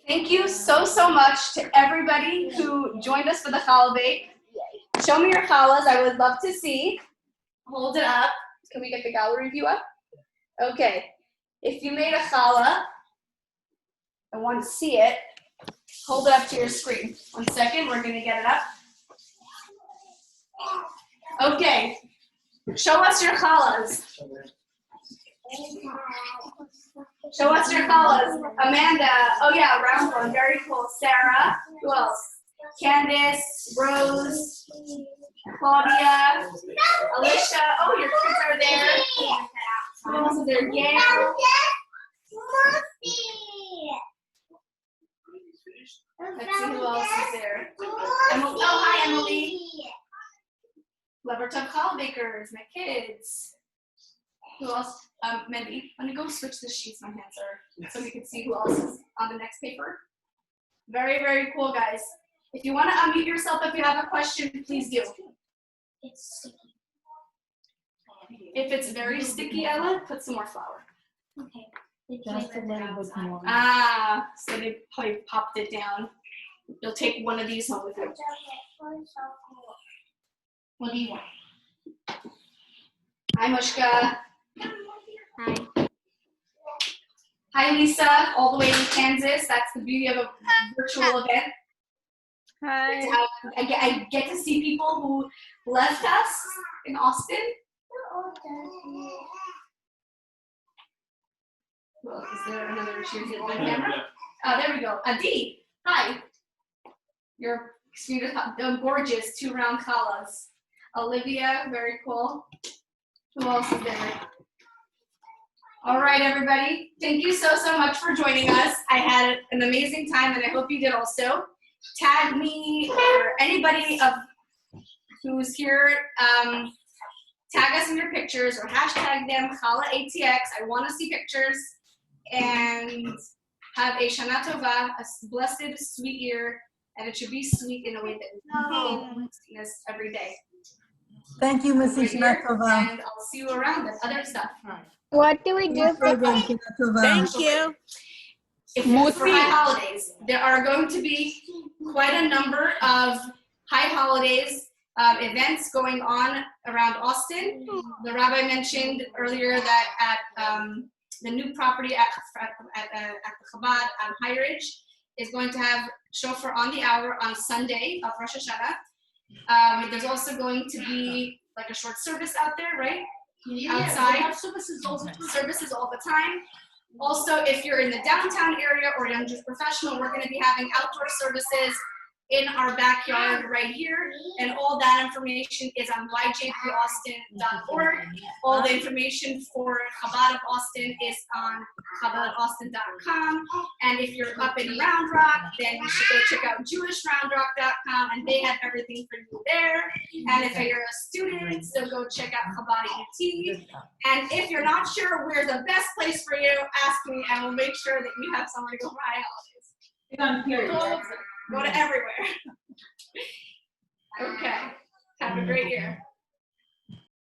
Thank you so much to everybody who joined us for the challah bake. Show me your challahs. I would love to see. Hold it up. Can we get the gallery view up? Okay. If you made a challah, I want to see it. Hold it up to your screen. 1 second. We're going to get it up. Okay. Show us your challahs. Show us your challahs. Amanda. Oh yeah, round one. Very cool. Sarah. Who else? Candace. Rose. Claudia. Alicia. Oh, your kids are there. Who else is there? Gail. Let's see who else is there. Emily. Oh, hi, Emily. Levertov challah bakers, my kids. Who else? Mindy, let me go switch the sheets. My hands are so we can see who else is on the next paper. Very, very cool, guys. If you want to unmute yourself, if you have a question, please do. It's sticky. If it's very sticky, Ella, put some more flour. Okay. Just a little bit more. Ah, so they probably popped it down. You'll take one of these home with you. What do you want? Hi, Mushka. Hi. Hi, Lisa, all the way in Kansas. That's the beauty of a virtual event. Hi. I get to see people who left us in Austin. Well, is there another she's in my camera? Oh, there we go. Adi, hi. You're gorgeous, 2 round challahs. Olivia, very cool. Who else is there? All right, everybody. Thank you so much for joining us. I had an amazing time, and I hope you did also. Tag me or anybody who's here. Tag us in your pictures or hashtag them, ChallahATX. I want to see pictures. And have a Shana Tova, a blessed, sweet year, and it should be sweet in a way that we sweetness every day. Thank you, Mrs. Shana Tova. And I'll see you around with other stuff. What do we do for Thank you. If it's for high holidays, there are going to be quite a number of high holidays events going on around Austin. The rabbi mentioned earlier that at the new property at the Chabad on High Ridge is going to have shofar on the hour on Sunday of Rosh Hashanah. There's also going to be like a short service out there, right? Outside. We have services all the time. Also, if you're in the downtown area or young Jewish professional, we're going to be having outdoor services in our backyard right here, and all that information is on yjpaustin.org. All the information for Chabad of Austin is on chabadofaustin.com. And if you're up in Round Rock, then you should go check out jewishroundrock.com, and they have everything for you there. And if you're a student, so go check out Chabad UT. And if you're not sure where's the best place for you, ask me, and we'll make sure that you have somewhere to go for high holidays. Go to everywhere.